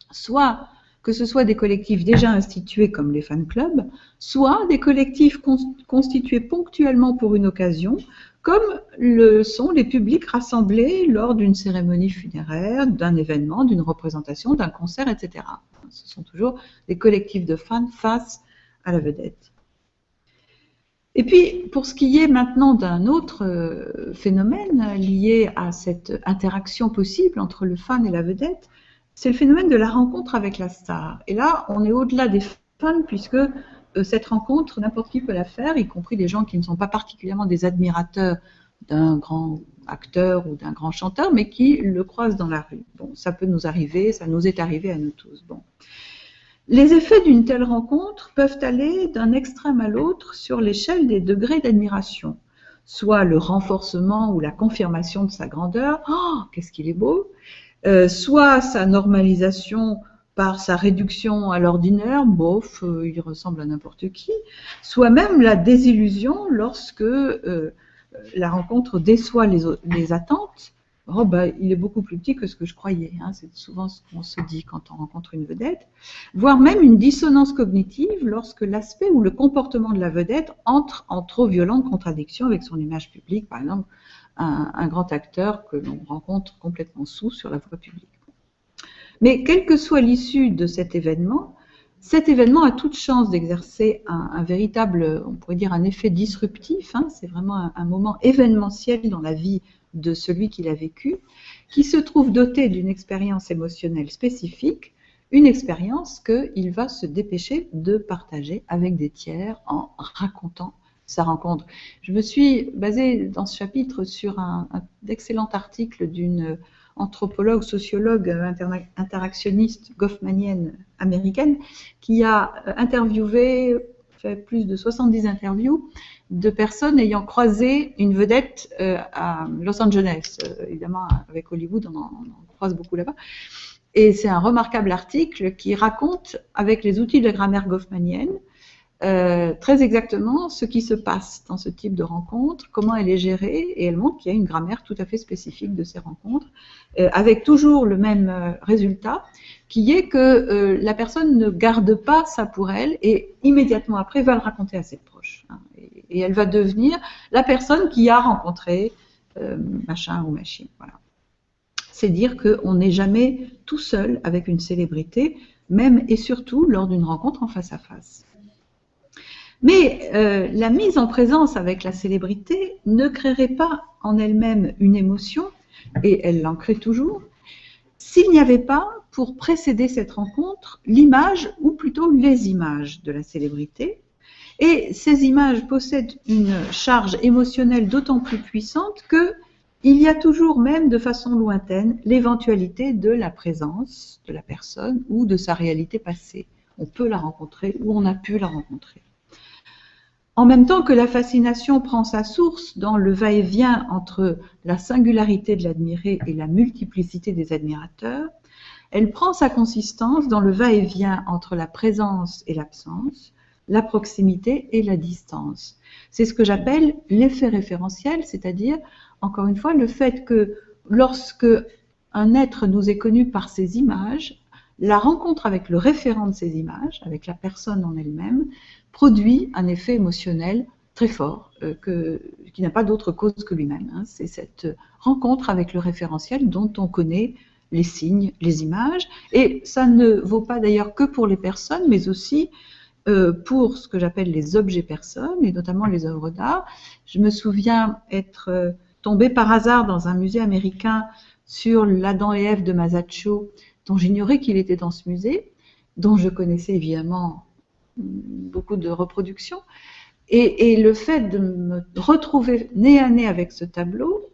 soit que ce soit des collectifs déjà institués comme les fan clubs, soit des collectifs constitués ponctuellement pour une occasion, comme le sont les publics rassemblés lors d'une cérémonie funéraire, d'un événement, d'une représentation, d'un concert, etc. Ce sont toujours des collectifs de fans face à la vedette. Et puis, pour ce qui est maintenant d'un autre phénomène lié à cette interaction possible entre le fan et la vedette, c'est le phénomène de la rencontre avec la star. Et là, on est au-delà des fans, puisque cette rencontre, n'importe qui peut la faire, y compris des gens qui ne sont pas particulièrement des admirateurs d'un grand acteur ou d'un grand chanteur, mais qui le croisent dans la rue. Bon, ça peut nous arriver, ça nous est arrivé à nous tous. Bon. Les effets d'une telle rencontre peuvent aller d'un extrême à l'autre sur l'échelle des degrés d'admiration, soit le renforcement ou la confirmation de sa grandeur, « Oh, qu'est-ce qu'il est beau !» soit sa normalisation par sa réduction à l'ordinaire, bof, il ressemble à n'importe qui, soit même la désillusion lorsque la rencontre déçoit les attentes. Oh, bah, il est beaucoup plus petit que ce que je croyais, hein. C'est souvent ce qu'on se dit quand on rencontre une vedette, voire même une dissonance cognitive lorsque l'aspect ou le comportement de la vedette entre en trop violente contradiction avec son image publique, par exemple un grand acteur que l'on rencontre complètement sous sur la voie publique. Mais quelle que soit l'issue de cet événement a toute chance d'exercer un véritable, on pourrait dire un effet disruptif, hein. C'est vraiment un moment événementiel dans la vie de celui qui l'a vécu, qui se trouve doté d'une expérience émotionnelle spécifique, une expérience qu'il va se dépêcher de partager avec des tiers en racontant sa rencontre. Je me suis basée dans ce chapitre sur un excellent article d'une anthropologue, sociologue, interactionniste goffmanienne américaine qui a interviewé, fait plus de 70 interviews de personnes ayant croisé une vedette à Los Angeles. Évidemment, avec Hollywood, on en croise beaucoup là-bas. Et c'est un remarquable article qui raconte, avec les outils de la grammaire goffmanienne, très exactement ce qui se passe dans ce type de rencontre, comment elle est gérée, et elle montre qu'il y a une grammaire tout à fait spécifique de ces rencontres, avec toujours le même résultat, qui est que la personne ne garde pas ça pour elle, et immédiatement après va le raconter à ses proches. Hein, et elle va devenir la personne qui a rencontré machin ou machine. Voilà. C'est dire qu'on n'est jamais tout seul avec une célébrité, même et surtout lors d'une rencontre en face à face. Mais la mise en présence avec la célébrité ne créerait pas en elle-même une émotion, et elle l'en crée toujours, s'il n'y avait pas, pour précéder cette rencontre, l'image, ou plutôt les images de la célébrité. Et ces images possèdent une charge émotionnelle d'autant plus puissante qu'il y a toujours, même de façon lointaine, l'éventualité de la présence de la personne ou de sa réalité passée. On peut la rencontrer ou on a pu la rencontrer. En même temps que la fascination prend sa source dans le va-et-vient entre la singularité de l'admiré et la multiplicité des admirateurs, elle prend sa consistance dans le va-et-vient entre la présence et l'absence, la proximité et la distance. C'est ce que j'appelle l'effet référentiel, c'est-à-dire, encore une fois, le fait que lorsque un être nous est connu par ses images, la rencontre avec le référent de ces images, avec la personne en elle-même, produit un effet émotionnel très fort, qui n'a pas d'autre cause que lui-même. Hein. C'est cette rencontre avec le référentiel dont on connaît les signes, les images, et ça ne vaut pas d'ailleurs que pour les personnes, mais aussi pour ce que j'appelle les objets personnes, et notamment les œuvres d'art. Je me souviens être tombée par hasard dans un musée américain sur l'Adam et Ève de Masaccio, dont j'ignorais qu'il était dans ce musée, dont je connaissais évidemment beaucoup de reproductions. Et le fait de me retrouver nez à nez avec ce tableau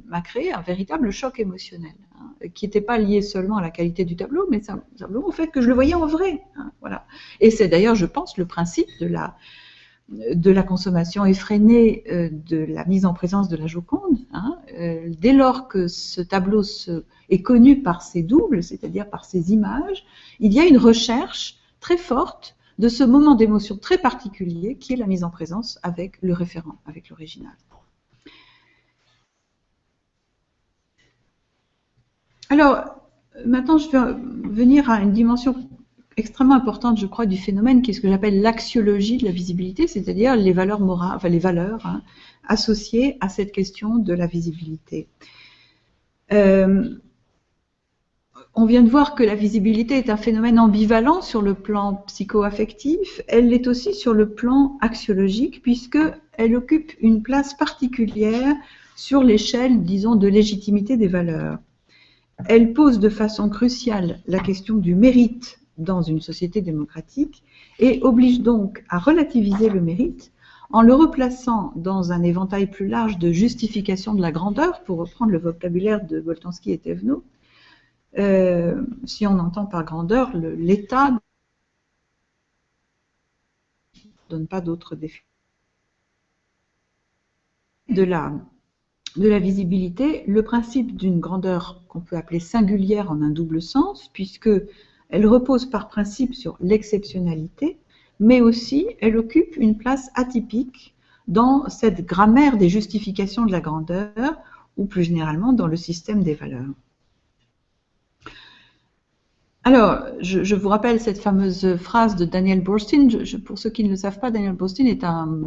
m'a créé un véritable choc émotionnel, hein, qui n'était pas lié seulement à la qualité du tableau, mais simplement au fait que je le voyais en vrai. Hein, voilà. Et c'est d'ailleurs, je pense, le principe de la consommation effrénée de la mise en présence de la Joconde. Hein, dès lors que ce tableau est connu par ses doubles, c'est-à-dire par ses images, il y a une recherche très forte de ce moment d'émotion très particulier qui est la mise en présence avec le référent, avec l'original. Alors, maintenant je vais venir à une dimension extrêmement importante, je crois, du phénomène, qui est ce que j'appelle l'axiologie de la visibilité, c'est-à-dire les valeurs morales, enfin les valeurs associées à cette question de la visibilité. On vient de voir que la visibilité est un phénomène ambivalent sur le plan psycho-affectif. Elle l'est aussi sur le plan axiologique, puisqu'elle occupe une place particulière sur l'échelle, disons, de légitimité des valeurs. Elle pose de façon cruciale la question du mérite dans une société démocratique et oblige donc à relativiser le mérite en le replaçant dans un éventail plus large de justification de la grandeur, pour reprendre le vocabulaire de Boltanski et Thévenot. Si on entend par grandeur l'État, ne donne pas d'autres définitions. De la visibilité, le principe d'une grandeur qu'on peut appeler singulière en un double sens, puisque elle repose par principe sur l'exceptionnalité, mais aussi elle occupe une place atypique dans cette grammaire des justifications de la grandeur, ou plus généralement dans le système des valeurs. Alors, je vous rappelle cette fameuse phrase de Daniel Boorstin. Pour ceux qui ne le savent pas, Daniel Boorstin est un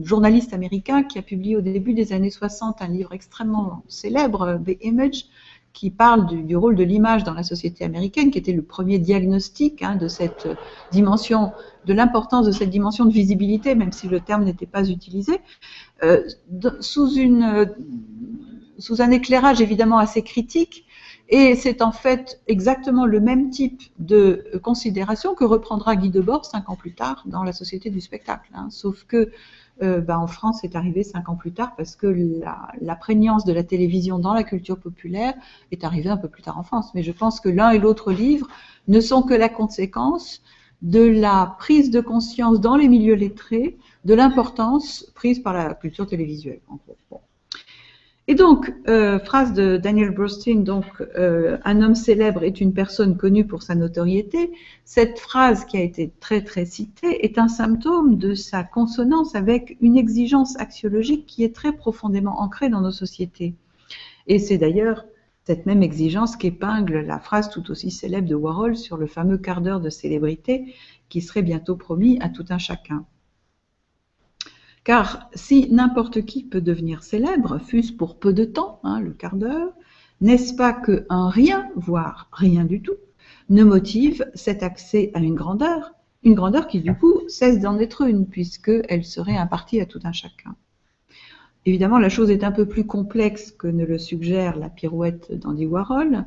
journaliste américain qui a publié au début des années 60 un livre extrêmement célèbre, The Image, qui parle du rôle de l'image dans la société américaine, qui était le premier diagnostic de cette dimension, de l'importance de cette dimension de visibilité, même si le terme n'était pas utilisé, sous un éclairage évidemment assez critique. Et c'est en fait exactement le même type de considération que reprendra Guy Debord 5 ans plus tard dans La Société du spectacle. Sauf que en France, c'est arrivé 5 ans plus tard parce que la prégnance de la télévision dans la culture populaire est arrivée un peu plus tard en France. Mais je pense que l'un et l'autre livre ne sont que la conséquence de la prise de conscience dans les milieux lettrés de l'importance prise par la culture télévisuelle, en gros. Bon. Et donc, phrase de Daniel Boorstin, donc un homme célèbre est une personne connue pour sa notoriété. Cette phrase qui a été très très citée est un symptôme de sa consonance avec une exigence axiologique qui est très profondément ancrée dans nos sociétés. Et c'est d'ailleurs cette même exigence qu'épingle la phrase tout aussi célèbre de Warhol sur le fameux quart d'heure de célébrité qui serait bientôt promis à tout un chacun. Car si n'importe qui peut devenir célèbre, fût-ce pour peu de temps, le quart d'heure, n'est-ce pas qu'un rien, voire rien du tout, ne motive cet accès à une grandeur qui du coup cesse d'en être une, puisqu'elle serait impartie à tout un chacun. Évidemment, la chose est un peu plus complexe que ne le suggère la pirouette d'Andy Warhol,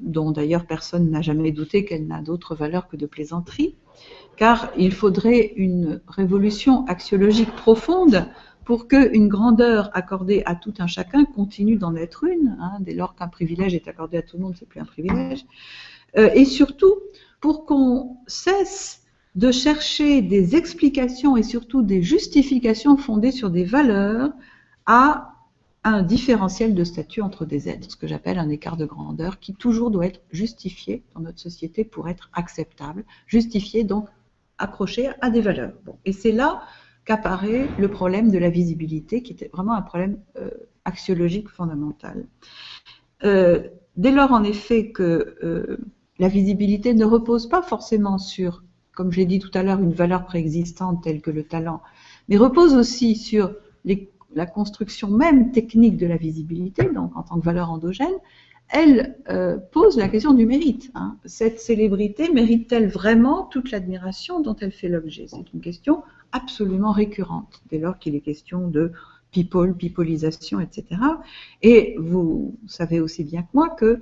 dont d'ailleurs personne n'a jamais douté qu'elle n'a d'autre valeur que de plaisanterie, car il faudrait une révolution axiologique profonde pour qu'une grandeur accordée à tout un chacun continue d'en être une, dès lors qu'un privilège est accordé à tout le monde, c'est plus un privilège, et surtout pour qu'on cesse de chercher des explications et surtout des justifications fondées sur des valeurs à un différentiel de statut entre des êtres, ce que j'appelle un écart de grandeur qui toujours doit être justifié dans notre société pour être acceptable, justifié donc accroché à des valeurs. Bon. Et c'est là qu'apparaît le problème de la visibilité, qui était vraiment un problème axiologique fondamental. Dès lors, en effet, que la visibilité ne repose pas forcément sur, comme je l'ai dit tout à l'heure, une valeur préexistante telle que le talent, mais repose aussi sur la construction même technique de la visibilité, donc en tant que valeur endogène, elle pose la question du mérite. Cette célébrité mérite-t-elle vraiment toute l'admiration dont elle fait l'objet? C'est une question absolument récurrente, dès lors qu'il est question de people, peopleisation, etc. Et vous savez aussi bien que moi que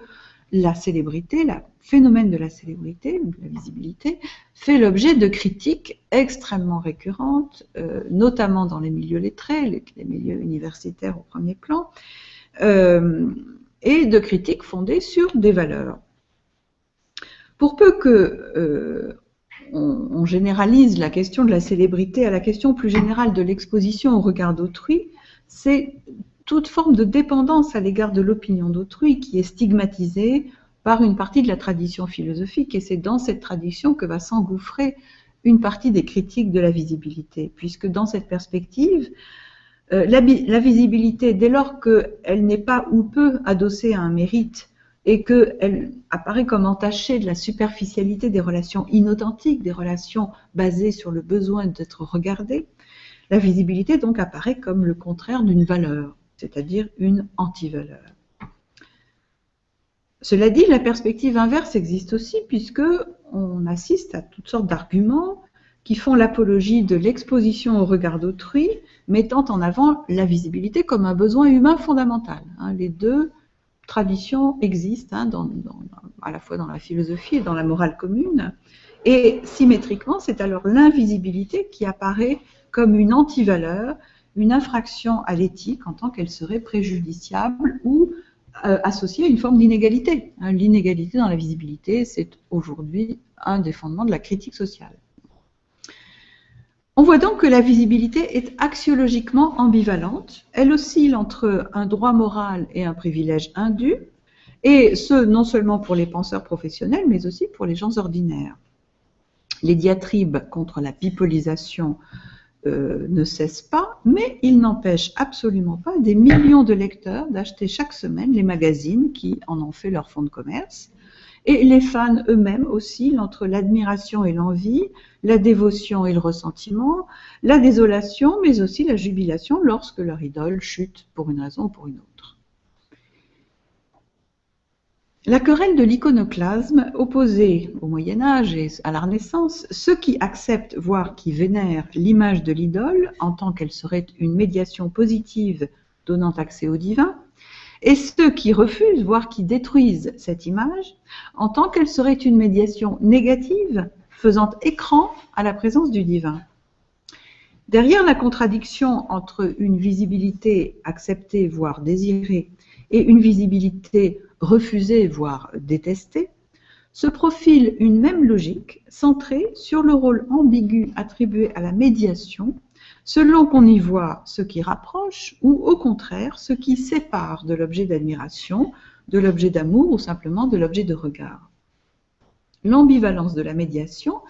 la célébrité, le phénomène de la célébrité, de la visibilité, fait l'objet de critiques extrêmement récurrentes, notamment dans les milieux lettrés, les milieux universitaires au premier plan, et de critiques fondées sur des valeurs. Pour peu que on généralise la question de la célébrité à la question plus générale de l'exposition au regard d'autrui, c'est toute forme de dépendance à l'égard de l'opinion d'autrui qui est stigmatisée par une partie de la tradition philosophique, et c'est dans cette tradition que va s'engouffrer une partie des critiques de la visibilité, puisque dans cette perspective, la visibilité, dès lors qu'elle n'est pas ou peu adossée à un mérite, et qu'elle apparaît comme entachée de la superficialité des relations inauthentiques, des relations basées sur le besoin d'être regardée, la visibilité donc apparaît comme le contraire d'une valeur, c'est-à-dire une antivaleur. Cela dit, la perspective inverse existe aussi puisque on assiste à toutes sortes d'arguments qui font l'apologie de l'exposition au regard d'autrui, mettant en avant la visibilité comme un besoin humain fondamental. Les deux traditions existent à la fois dans la philosophie et dans la morale commune. Et symétriquement, c'est alors l'invisibilité qui apparaît comme une antivaleur, une infraction à l'éthique en tant qu'elle serait préjudiciable ou associée à une forme d'inégalité. L'inégalité dans la visibilité, c'est aujourd'hui un des fondements de la critique sociale. On voit donc que la visibilité est axiologiquement ambivalente. Elle oscille entre un droit moral et un privilège indu, et ce, non seulement pour les penseurs professionnels, mais aussi pour les gens ordinaires. Les diatribes contre la bipolisation ne cessent pas, mais il n'empêche absolument pas des millions de lecteurs d'acheter chaque semaine les magazines qui en ont fait leur fonds de commerce. Et les fans eux-mêmes oscillent entre l'admiration et l'envie, la dévotion et le ressentiment, la désolation, mais aussi la jubilation lorsque leur idole chute pour une raison ou pour une autre. La querelle de l'iconoclasme opposait au Moyen-Âge et à la Renaissance ceux qui acceptent, voire qui vénèrent l'image de l'idole en tant qu'elle serait une médiation positive donnant accès au divin, et ceux qui refusent, voire qui détruisent cette image, en tant qu'elle serait une médiation négative, faisant écran à la présence du divin. Derrière la contradiction entre une visibilité acceptée, voire désirée, et une visibilité refusée, voire détestée, se profile une même logique centrée sur le rôle ambigu attribué à la médiation, selon qu'on y voit ce qui rapproche ou au contraire ce qui sépare de l'objet d'admiration, de l'objet d'amour ou simplement de l'objet de regard. L'ambivalence de la médiation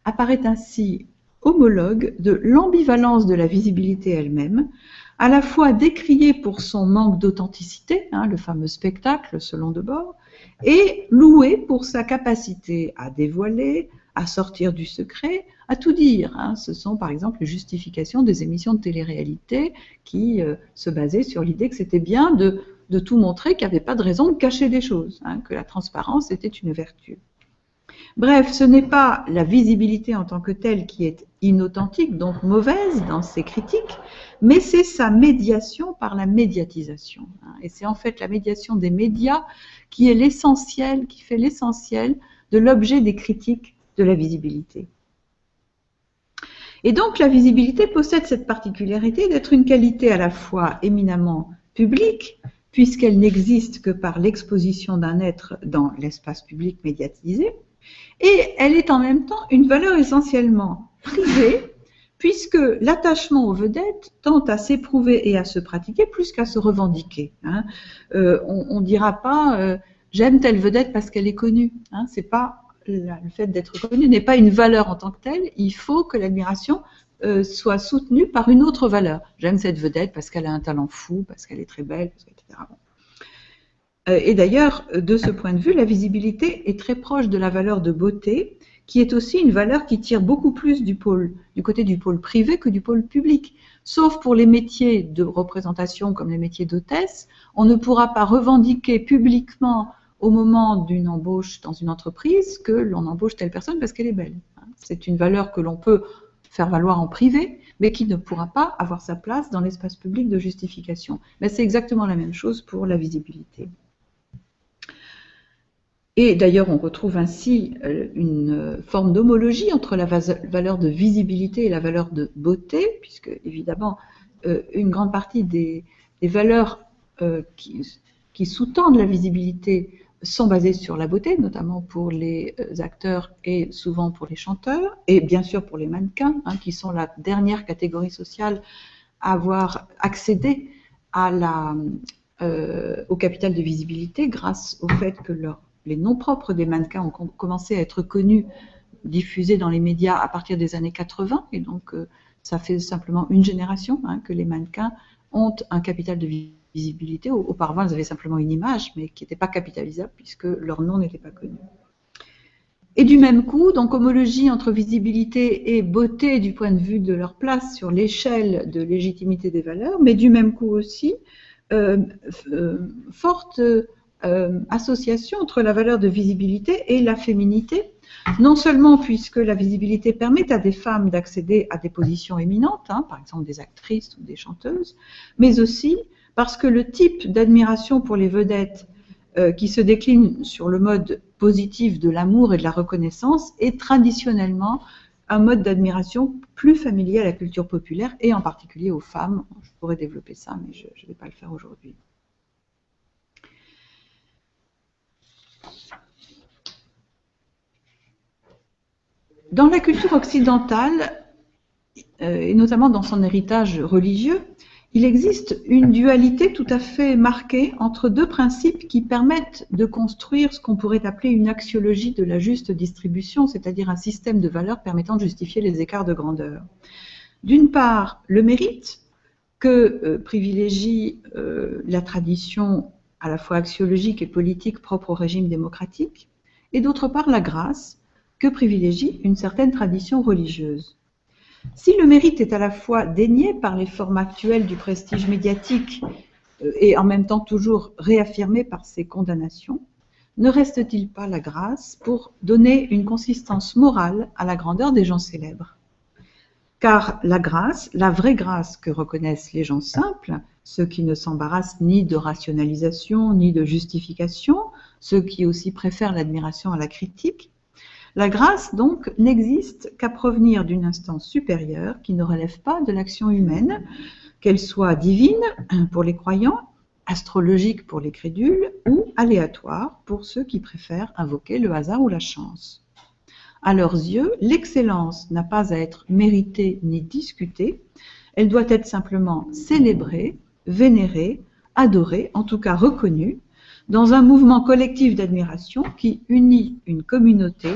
apparaît ainsi homologue de l'ambivalence de la visibilité elle-même, à la fois décriée pour son manque d'authenticité, le fameux spectacle selon Debord, et louée pour sa capacité à dévoiler, à sortir du secret, à tout dire. Ce sont par exemple les justifications des émissions de télé-réalité qui se basaient sur l'idée que c'était bien de tout montrer, qu'il n'y avait pas de raison de cacher des choses, que la transparence était une vertu. Bref, ce n'est pas la visibilité en tant que telle qui est inauthentique, donc mauvaise dans ses critiques, mais c'est sa médiation par la médiatisation. Et c'est en fait la médiation des médias qui est l'essentiel, qui fait l'essentiel de l'objet des critiques de la visibilité. Et donc la visibilité possède cette particularité d'être une qualité à la fois éminemment publique, puisqu'elle n'existe que par l'exposition d'un être dans l'espace public médiatisé, et elle est en même temps une valeur essentiellement privée, puisque l'attachement aux vedettes tend à s'éprouver et à se pratiquer plus qu'à se revendiquer. On ne dira pas j'aime telle vedette parce qu'elle est connue. C'est pas le fait d'être connu n'est pas une valeur en tant que telle. Il faut que l'admiration soit soutenue par une autre valeur. J'aime cette vedette parce qu'elle a un talent fou, parce qu'elle est très belle, etc. Et d'ailleurs, de ce point de vue, la visibilité est très proche de la valeur de beauté, qui est aussi une valeur qui tire beaucoup plus du côté du pôle privé que du pôle public. Sauf pour les métiers de représentation comme les métiers d'hôtesse, on ne pourra pas revendiquer publiquement au moment d'une embauche dans une entreprise que l'on embauche telle personne parce qu'elle est belle. C'est une valeur que l'on peut faire valoir en privé, mais qui ne pourra pas avoir sa place dans l'espace public de justification. Mais c'est exactement la même chose pour la visibilité. Et d'ailleurs, on retrouve ainsi une forme d'homologie entre la valeur de visibilité et la valeur de beauté, puisque évidemment, une grande partie des valeurs qui sous-tendent la visibilité sont basées sur la beauté, notamment pour les acteurs et souvent pour les chanteurs, et bien sûr pour les mannequins, qui sont la dernière catégorie sociale à avoir accédé à au capital de visibilité grâce au fait que les noms propres des mannequins ont commencé à être connus, diffusés dans les médias à partir des années 80, et donc ça fait simplement une génération que les mannequins ont un capital de visibilité. Auparavant, elles avaient simplement une image, mais qui n'était pas capitalisable puisque leur nom n'était pas connu. Et du même coup, donc homologie entre visibilité et beauté du point de vue de leur place sur l'échelle de légitimité des valeurs, mais du même coup aussi, forte association entre la valeur de visibilité et la féminité, non seulement puisque la visibilité permet à des femmes d'accéder à des positions éminentes, hein, par exemple des actrices ou des chanteuses, mais aussi parce que le type d'admiration pour les vedettes qui se décline sur le mode positif de l'amour et de la reconnaissance est traditionnellement un mode d'admiration plus familier à la culture populaire et en particulier aux femmes. Je pourrais développer ça, mais je ne vais pas le faire aujourd'hui. Dans la culture occidentale, et notamment dans son héritage religieux, il existe une dualité tout à fait marquée entre deux principes qui permettent de construire ce qu'on pourrait appeler une axiologie de la juste distribution, c'est-à-dire un système de valeurs permettant de justifier les écarts de grandeur. D'une part, le mérite, que privilégie la tradition à la fois axiologique et politique propre au régime démocratique, et d'autre part, la grâce, que privilégie une certaine tradition religieuse. Si le mérite est à la fois dénié par les formes actuelles du prestige médiatique et en même temps toujours réaffirmé par ses condamnations, ne reste-t-il pas la grâce pour donner une consistance morale à la grandeur des gens célèbres? Car la grâce, la vraie grâce que reconnaissent les gens simples, ceux qui ne s'embarrassent ni de rationalisation ni de justification, ceux qui aussi préfèrent l'admiration à la critique, la grâce, donc, n'existe qu'à provenir d'une instance supérieure qui ne relève pas de l'action humaine, qu'elle soit divine pour les croyants, astrologique pour les crédules ou aléatoire pour ceux qui préfèrent invoquer le hasard ou la chance. À leurs yeux, l'excellence n'a pas à être méritée ni discutée, elle doit être simplement célébrée, vénérée, adorée, en tout cas reconnue, dans un mouvement collectif d'admiration qui unit une communauté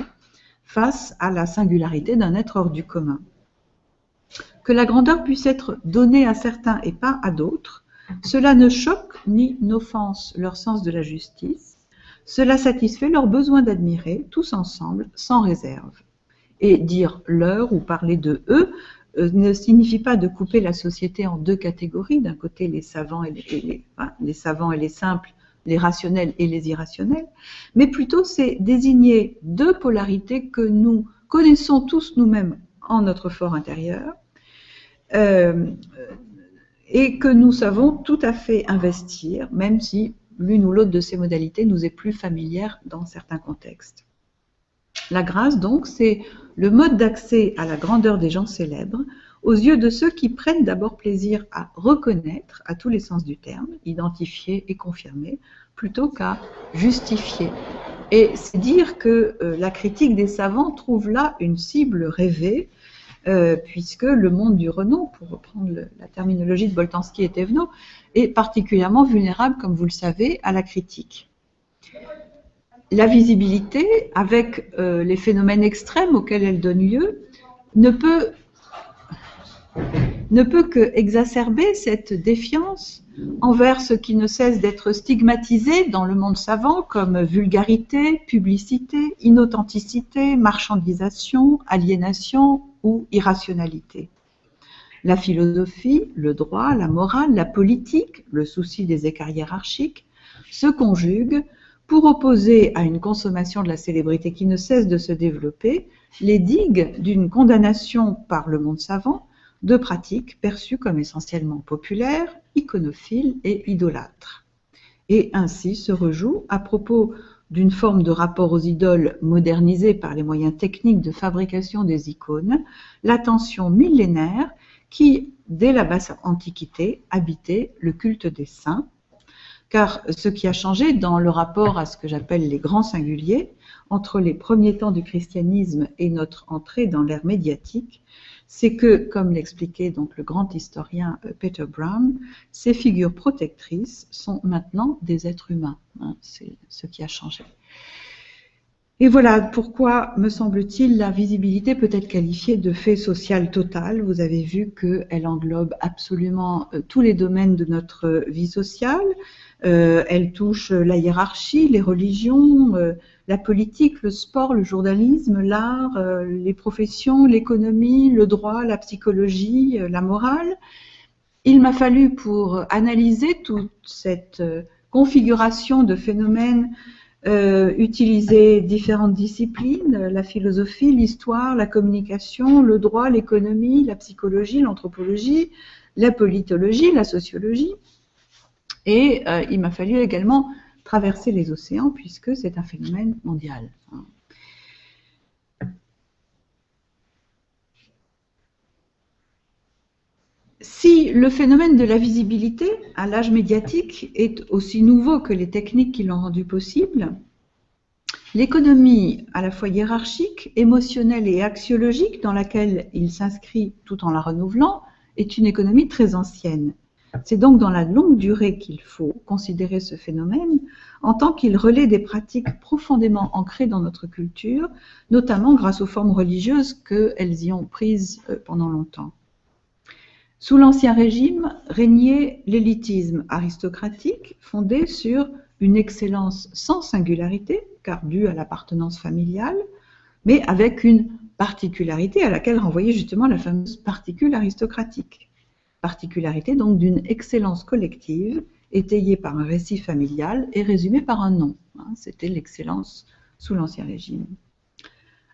face à la singularité d'un être hors du commun. Que la grandeur puisse être donnée à certains et pas à d'autres, cela ne choque ni n'offense leur sens de la justice, cela satisfait leur besoin d'admirer, tous ensemble, sans réserve. Et dire leur ou parler de eux ne signifie pas de couper la société en deux catégories, d'un côté les savants et les savants et les simples, les rationnels et les irrationnels, mais plutôt c'est désigner deux polarités que nous connaissons tous nous-mêmes en notre fort intérieur et que nous savons tout à fait investir, même si l'une ou l'autre de ces modalités nous est plus familière dans certains contextes. La grâce, donc, c'est le mode d'accès à la grandeur des gens célèbres aux yeux de ceux qui prennent d'abord plaisir à reconnaître, à tous les sens du terme, identifier et confirmer, plutôt qu'à justifier. Et c'est dire que la critique des savants trouve là une cible rêvée, puisque le monde du renom, pour reprendre la terminologie de Boltanski et Thévenot, est particulièrement vulnérable, comme vous le savez, à la critique. La visibilité, avec les phénomènes extrêmes auxquels elle donne lieu, ne peut que exacerber cette défiance envers ce qui ne cesse d'être stigmatisé dans le monde savant comme vulgarité, publicité, inauthenticité, marchandisation, aliénation ou irrationalité. La philosophie, le droit, la morale, la politique, le souci des écarts hiérarchiques se conjuguent pour opposer à une consommation de la célébrité qui ne cesse de se développer les digues d'une condamnation par le monde savant de pratiques perçues comme essentiellement populaires, iconophiles et idolâtres. Et ainsi se rejoue, à propos d'une forme de rapport aux idoles modernisée par les moyens techniques de fabrication des icônes, la tension millénaire qui, dès la basse Antiquité, habitait le culte des saints, car ce qui a changé dans le rapport à ce que j'appelle les grands singuliers, entre les premiers temps du christianisme et notre entrée dans l'ère médiatique, c'est que, comme l'expliquait donc le grand historien Peter Brown, ces figures protectrices sont maintenant des êtres humains. C'est ce qui a changé. Et voilà pourquoi, me semble-t-il, la visibilité peut être qualifiée de fait social total. Vous avez vu qu'elle englobe absolument tous les domaines de notre vie sociale. Elle touche la hiérarchie, les religions, la politique, le sport, le journalisme, l'art, les professions, l'économie, le droit, la psychologie, la morale. Il m'a fallu, pour analyser toute cette configuration de phénomènes, utiliser différentes disciplines, la philosophie, l'histoire, la communication, le droit, l'économie, la psychologie, l'anthropologie, la politologie, la sociologie. Et il m'a fallu également traverser les océans, puisque c'est un phénomène mondial. Si le phénomène de la visibilité à l'âge médiatique est aussi nouveau que les techniques qui l'ont rendu possible, l'économie à la fois hiérarchique, émotionnelle et axiologique dans laquelle il s'inscrit tout en la renouvelant est une économie très ancienne. C'est donc dans la longue durée qu'il faut considérer ce phénomène en tant qu'il relaie des pratiques profondément ancrées dans notre culture, notamment grâce aux formes religieuses qu'elles y ont prises pendant longtemps. Sous l'Ancien Régime régnait l'élitisme aristocratique fondé sur une excellence sans singularité, car due à l'appartenance familiale, mais avec une particularité à laquelle renvoyait justement la fameuse particule aristocratique. Particularité donc d'une excellence collective, étayée par un récit familial et résumée par un nom. C'était l'excellence sous l'Ancien Régime.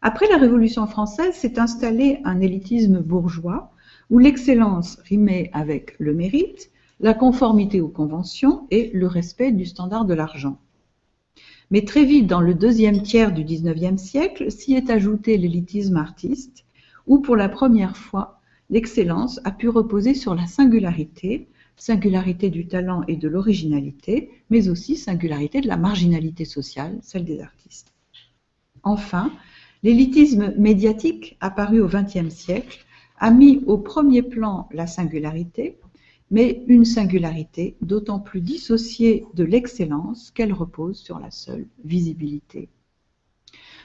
Après la Révolution française s'est installé un élitisme bourgeois, où l'excellence rimait avec le mérite, la conformité aux conventions et le respect du standard de l'argent. Mais très vite, dans le deuxième tiers du XIXe siècle, s'y est ajouté l'élitisme artiste, où pour la première fois, l'excellence a pu reposer sur la singularité, singularité du talent et de l'originalité, mais aussi singularité de la marginalité sociale, celle des artistes. Enfin, l'élitisme médiatique, apparu au XXe siècle, a mis au premier plan la singularité, mais une singularité d'autant plus dissociée de l'excellence qu'elle repose sur la seule visibilité.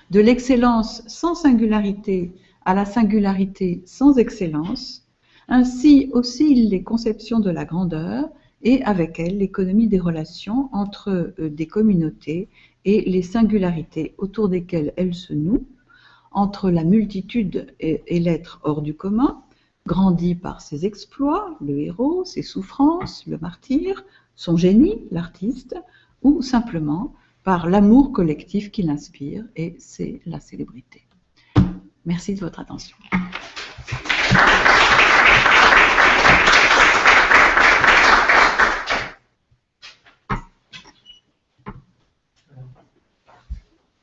De l'excellence sans singularité à la singularité sans excellence, ainsi oscillent les conceptions de la grandeur et avec elles l'économie des relations entre des communautés et les singularités autour desquelles elles se nouent, entre la multitude et l'être hors du commun, grandi par ses exploits, le héros, ses souffrances, le martyr, son génie, l'artiste, ou simplement par l'amour collectif qu'il inspire, et c'est la célébrité. Merci de votre attention.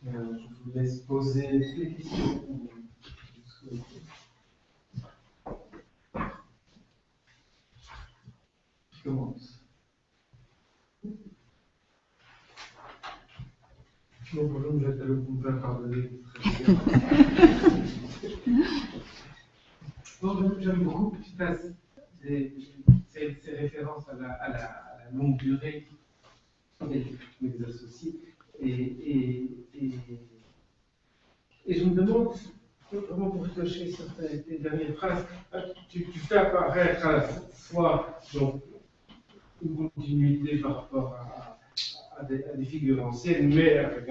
Je vous laisse poser les questions. Je commence. Non, bonjour, j'étais le groupe pardonner. Bon, j'aime beaucoup ces références à la longue durée des associés. Et je me demande, comment pour toucher sur tes dernières phrases, tu fais apparaître à la fois donc, une continuité par rapport à des figures anciennes, mais avec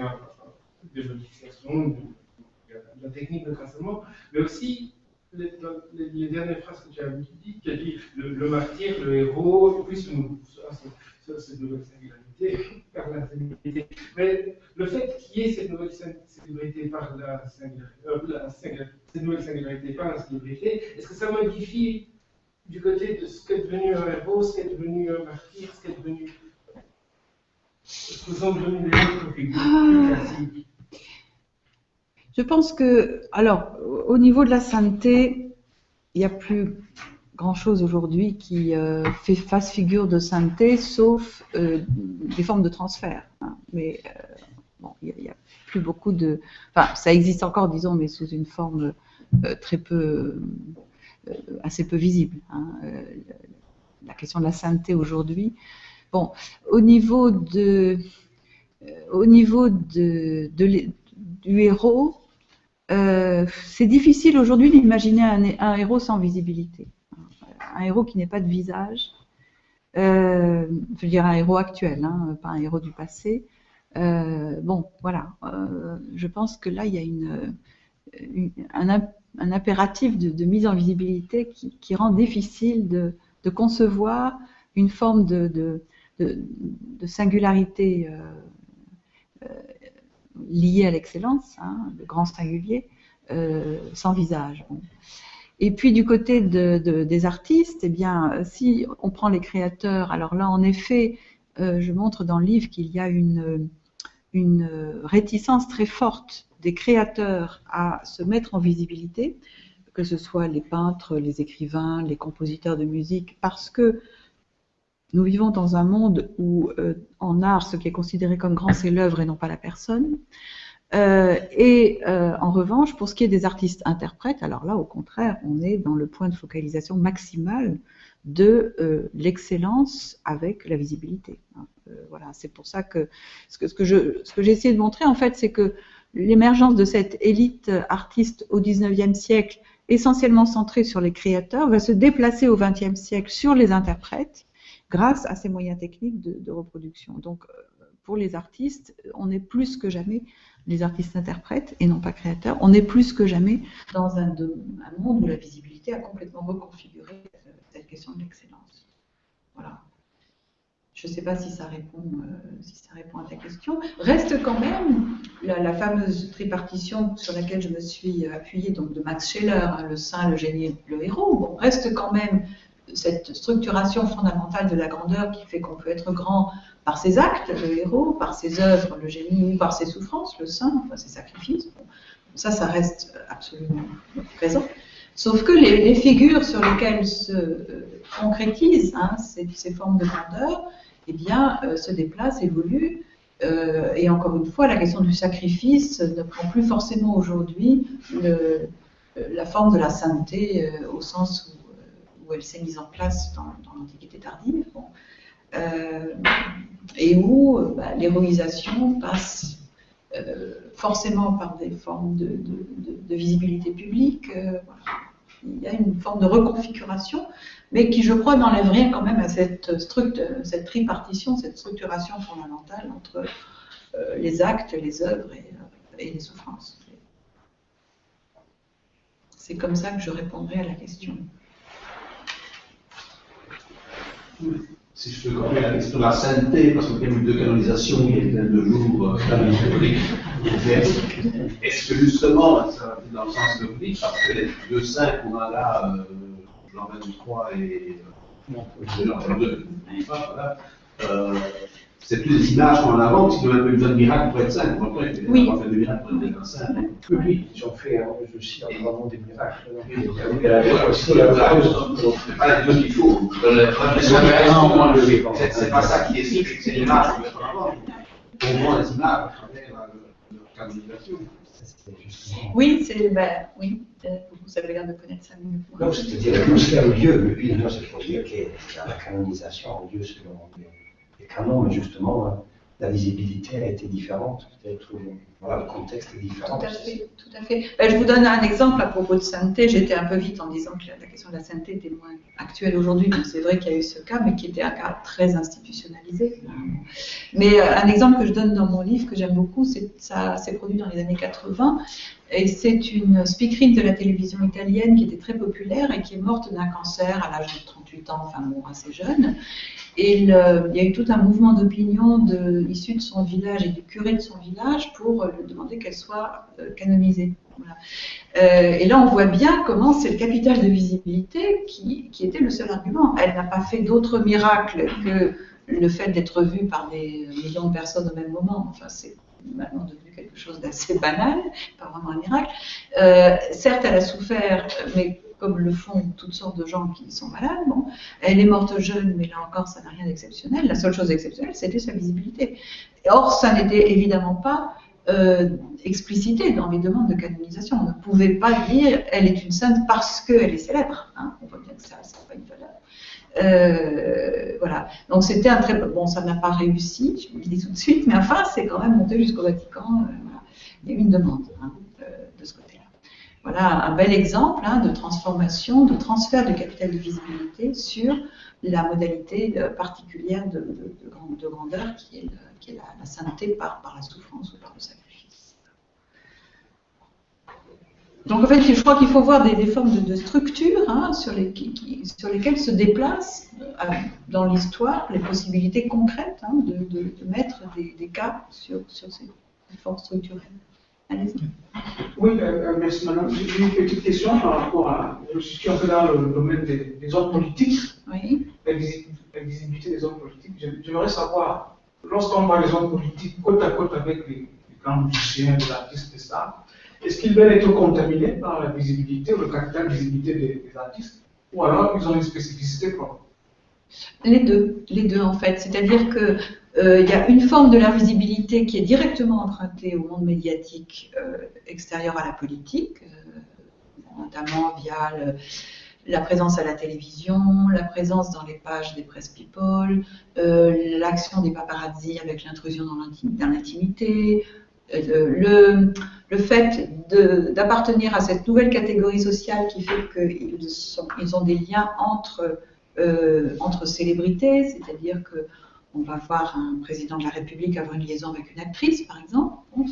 des modifications, de la technique de tracement, mais aussi les dernières phrases que tu as dites, qui a dit le martyr, le héros, et puis cette nouvelle singularité par la singularité. Mais le fait qu'il y ait cette nouvelle singularité par la singularité, cette nouvelle singularité par la singularité, est-ce que ça modifie du côté de ce qu'est devenu un héros, ce qu'est devenu un martyr, ce qu'est devenu. Est-ce que sont devenus des autres figures plus classiques? Je pense que, alors, au niveau de la sainteté, il n'y a plus grand-chose aujourd'hui qui fasse figure de sainteté, sauf des formes de transfert. Hein. Mais bon, il n'y a plus beaucoup de... Enfin, ça existe encore, disons, mais sous une forme très peu... assez peu visible. Hein. La question de la sainteté aujourd'hui. Bon, au niveau de du héros, c'est difficile aujourd'hui d'imaginer un héros sans visibilité. Un héros qui n'ait pas de visage, je veux dire un héros actuel, hein, pas un héros du passé. Bon, voilà, je pense que là, il y a un impératif de mise en visibilité qui rend difficile de concevoir une forme de singularité liée à l'excellence, hein, le grand singulier, sans visage. Bon. Et puis du côté des artistes, eh bien, si on prend les créateurs, alors là, en effet, je montre dans le livre qu'il y a une réticence très forte des créateurs à se mettre en visibilité, que ce soit les peintres, les écrivains, les compositeurs de musique, parce que nous vivons dans un monde où, en art, ce qui est considéré comme grand, c'est l'œuvre et non pas la personne. En revanche, pour ce qui est des artistes-interprètes, alors là, au contraire, on est dans le point de focalisation maximal de l'excellence avec la visibilité. Voilà, c'est pour ça que ce que j'ai essayé de montrer, en fait, c'est que l'émergence de cette élite artiste au XIXe siècle, essentiellement centrée sur les créateurs, va se déplacer au XXe siècle sur les interprètes, grâce à ces moyens techniques de reproduction. Donc, pour les artistes, on est plus que jamais, les artistes-interprètes et non pas créateurs, on est plus que jamais dans un monde où la visibilité a complètement reconfiguré cette question de l'excellence. Voilà. Je ne sais pas si ça répond à ta question. Reste quand même la fameuse tripartition sur laquelle je me suis appuyée, donc de Max Scheler, hein, le saint, le génie, le héros. Bon, reste quand même cette structuration fondamentale de la grandeur qui fait qu'on peut être grand par ses actes, le héros, par ses œuvres, le génie, ou par ses souffrances, le saint, enfin ses sacrifices. Bon, ça reste absolument présent. Sauf que les figures sur lesquelles se concrétisent hein, ces formes de grandeur, eh bien, se déplacent, évoluent. Et encore une fois, la question du sacrifice ne prend plus forcément aujourd'hui la forme de la sainteté au sens où elle s'est mise en place dans l'Antiquité tardive. Bon. Et où l'héroïsation passe forcément par des formes de visibilité publique. Voilà. Il y a une forme de reconfiguration, mais qui, je crois, n'enlève rien quand même à cette tripartition, cette structuration fondamentale entre les actes, les œuvres et les souffrances. C'est comme ça que je répondrai à la question. Si je peux corriger la question de la sainteté, parce qu'il y a eu deux canonisations qui étaient de jour dans l'historique. Est-ce que justement, ça va dans le sens que vous dites, parce que les deux saints qu'on a là, Jean 23 et Jean 22, voilà, c'est plus des images qu'on en avant, parce qu'ils ont un peu besoin de miracles pour être saints. Oui. On fait des miracles pour être saints. Oui, ils ont fait aussi vraiment des miracles. C'est pas les deux qu'il faut. C'est pas ça qui est sûr, c'est l'image qu'on met en avant. On voit les images à travers leur canonisation. Oui, oui, vous avez l'air de connaître ça mieux. Non, c'est-à-dire que c'est un lieu, évidemment, c'est pour dire que la canonisation a lieu selon les canons, mais justement, la visibilité a été différente, peut-être, voilà, le contexte est différent. Tout à fait, tout à fait. Je vous donne un exemple à propos de sainteté. J'étais un peu vite en disant que la question de la sainteté était moins actuelle aujourd'hui, donc c'est vrai qu'il y a eu ce cas, mais qui était un cas très institutionnalisé. Mais un exemple que je donne dans mon livre, que j'aime beaucoup, ça s'est produit dans les années 80, et c'est une speakerine de la télévision italienne qui était très populaire et qui est morte d'un cancer à l'âge de 38 ans, enfin bon, assez jeune. Et il y a eu tout un mouvement d'opinion issu de son village et du curé de son village pour lui demander qu'elle soit canonisée. Voilà. Et là, on voit bien comment c'est le capital de visibilité qui était le seul argument. Elle n'a pas fait d'autres miracles que le fait d'être vue par des millions de personnes au même moment. Enfin, c'est maintenant devenu quelque chose d'assez banal, pas vraiment un miracle. Certes, elle a souffert, mais comme le font toutes sortes de gens qui sont malades. Bon. Elle est morte jeune, mais là encore, ça n'a rien d'exceptionnel. La seule chose exceptionnelle, c'était sa visibilité. Or, ça n'était évidemment pas explicité dans les demandes de canonisation. On ne pouvait pas dire « elle est une sainte parce qu'elle est célèbre hein. ». On voit bien que ça n'a pas une valeur. Voilà. Donc, c'était un très... Bon, ça n'a pas réussi, je vous le dis tout de suite, mais enfin, c'est quand même monté jusqu'au Vatican. Voilà. Il y a une demande de ce côté-là. Voilà un bel exemple de transformation, de transfert de capital de visibilité sur la modalité particulière de grandeur qui est la sainteté par la souffrance ou par le sacrifice. Donc en fait, je crois qu'il faut voir des formes de structure sur lesquelles se déplacent dans l'histoire les possibilités concrètes de mettre des cas sur ces formes structurelles. Allez-y. Oui, merci madame. J'ai une petite question par rapport à. Je suis un peu dans le domaine des hommes politiques, Oui. la visibilité des hommes politiques. J'aimerais savoir, lorsqu'on voit les hommes politiques côte à côte avec les grands musiciens, les artistes et ça, est-ce qu'ils veulent être contaminés par la visibilité ou le capital de visibilité des artistes, ou alors ils ont une spécificité propre? Les deux en fait. C'est-à-dire que il y a une forme de leur visibilité qui est directement empruntée au monde médiatique extérieur à la politique, notamment via la présence à la télévision, la présence dans les pages des press people, l'action des paparazzi avec l'intrusion dans l'intimité, le fait d'appartenir à cette nouvelle catégorie sociale qui fait qu'ils ont des liens entre célébrités, c'est-à-dire qu'on va voir un président de la République avoir une liaison avec une actrice, par exemple. Bon,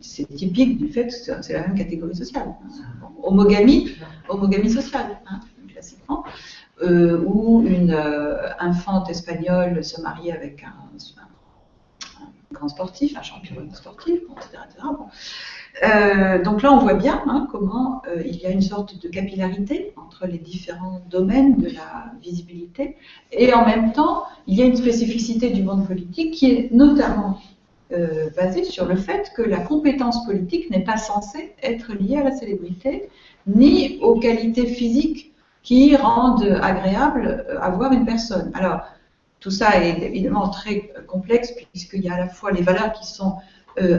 c'est typique du fait que c'est la même catégorie sociale. Homogamie sociale, classiquement. Où une infante espagnole se marie avec un grand sportif, un champion sportif, etc. Bon. Donc là, on voit bien comment il y a une sorte de capillarité entre les différents domaines de la visibilité, et en même temps, il y a une spécificité du monde politique qui est notamment basée sur le fait que la compétence politique n'est pas censée être liée à la célébrité, ni aux qualités physiques qui rendent agréable à voir une personne. Alors, tout ça est évidemment très complexe, puisqu'il y a à la fois les valeurs qui sont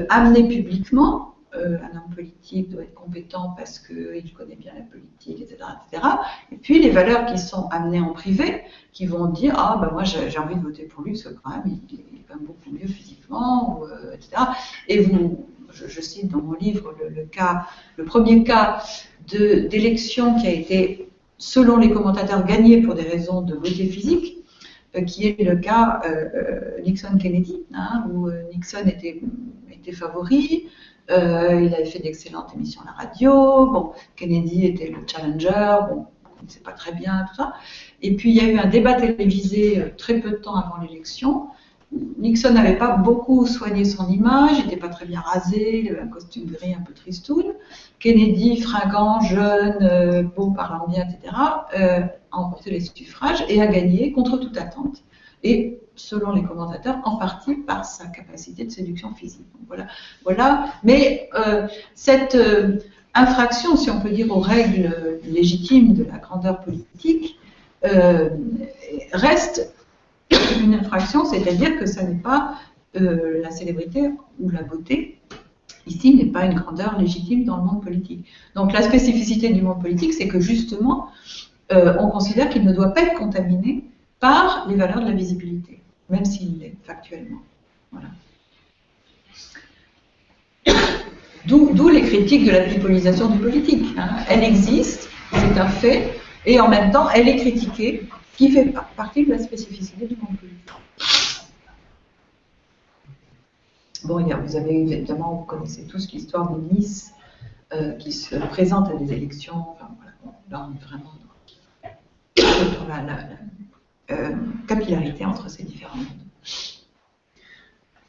amenées publiquement. Un homme politique doit être compétent parce qu'il connaît bien la politique, etc., etc. Et puis les valeurs qui sont amenées en privé, qui vont dire moi j'ai envie de voter pour lui parce que quand même il est quand même beaucoup mieux physiquement, etc. Et je cite dans mon livre le premier cas d'élection qui a été, selon les commentateurs, gagné pour des raisons de beauté physique, qui est le cas Nixon-Kennedy, où Nixon était favori. Il avait fait d'excellentes émissions à la radio. Bon, Kennedy était le challenger. Bon, on ne connaissait pas très bien tout ça. Et puis il y a eu un débat télévisé très peu de temps avant l'élection. Nixon n'avait pas beaucoup soigné son image, il n'était pas très bien rasé, il avait un costume gris un peu tristoun. Kennedy, fringant, jeune, beau, parlant bien, etc., a emporté les suffrages et a gagné contre toute attente. Et selon les commentateurs, en partie par sa capacité de séduction physique. Donc voilà. Mais cette infraction, si on peut dire, aux règles légitimes de la grandeur politique, reste une infraction, c'est-à-dire que ça n'est pas la célébrité ou la beauté, ici, n'est pas une grandeur légitime dans le monde politique. Donc la spécificité du monde politique, c'est que justement, on considère qu'il ne doit pas être contaminé par les valeurs de la visibilité, même s'il l'est factuellement. Voilà. D'où les critiques de la pipolisation du politique. Elle existe, c'est un fait, et en même temps, elle est critiquée, ce qui fait partie de la spécificité du monde politique. Bon, vous avez évidemment, vous connaissez tous l'histoire de Nice, qui se présente à des élections. Enfin, voilà, là, on est vraiment dans la capillarité entre ces différents mondes.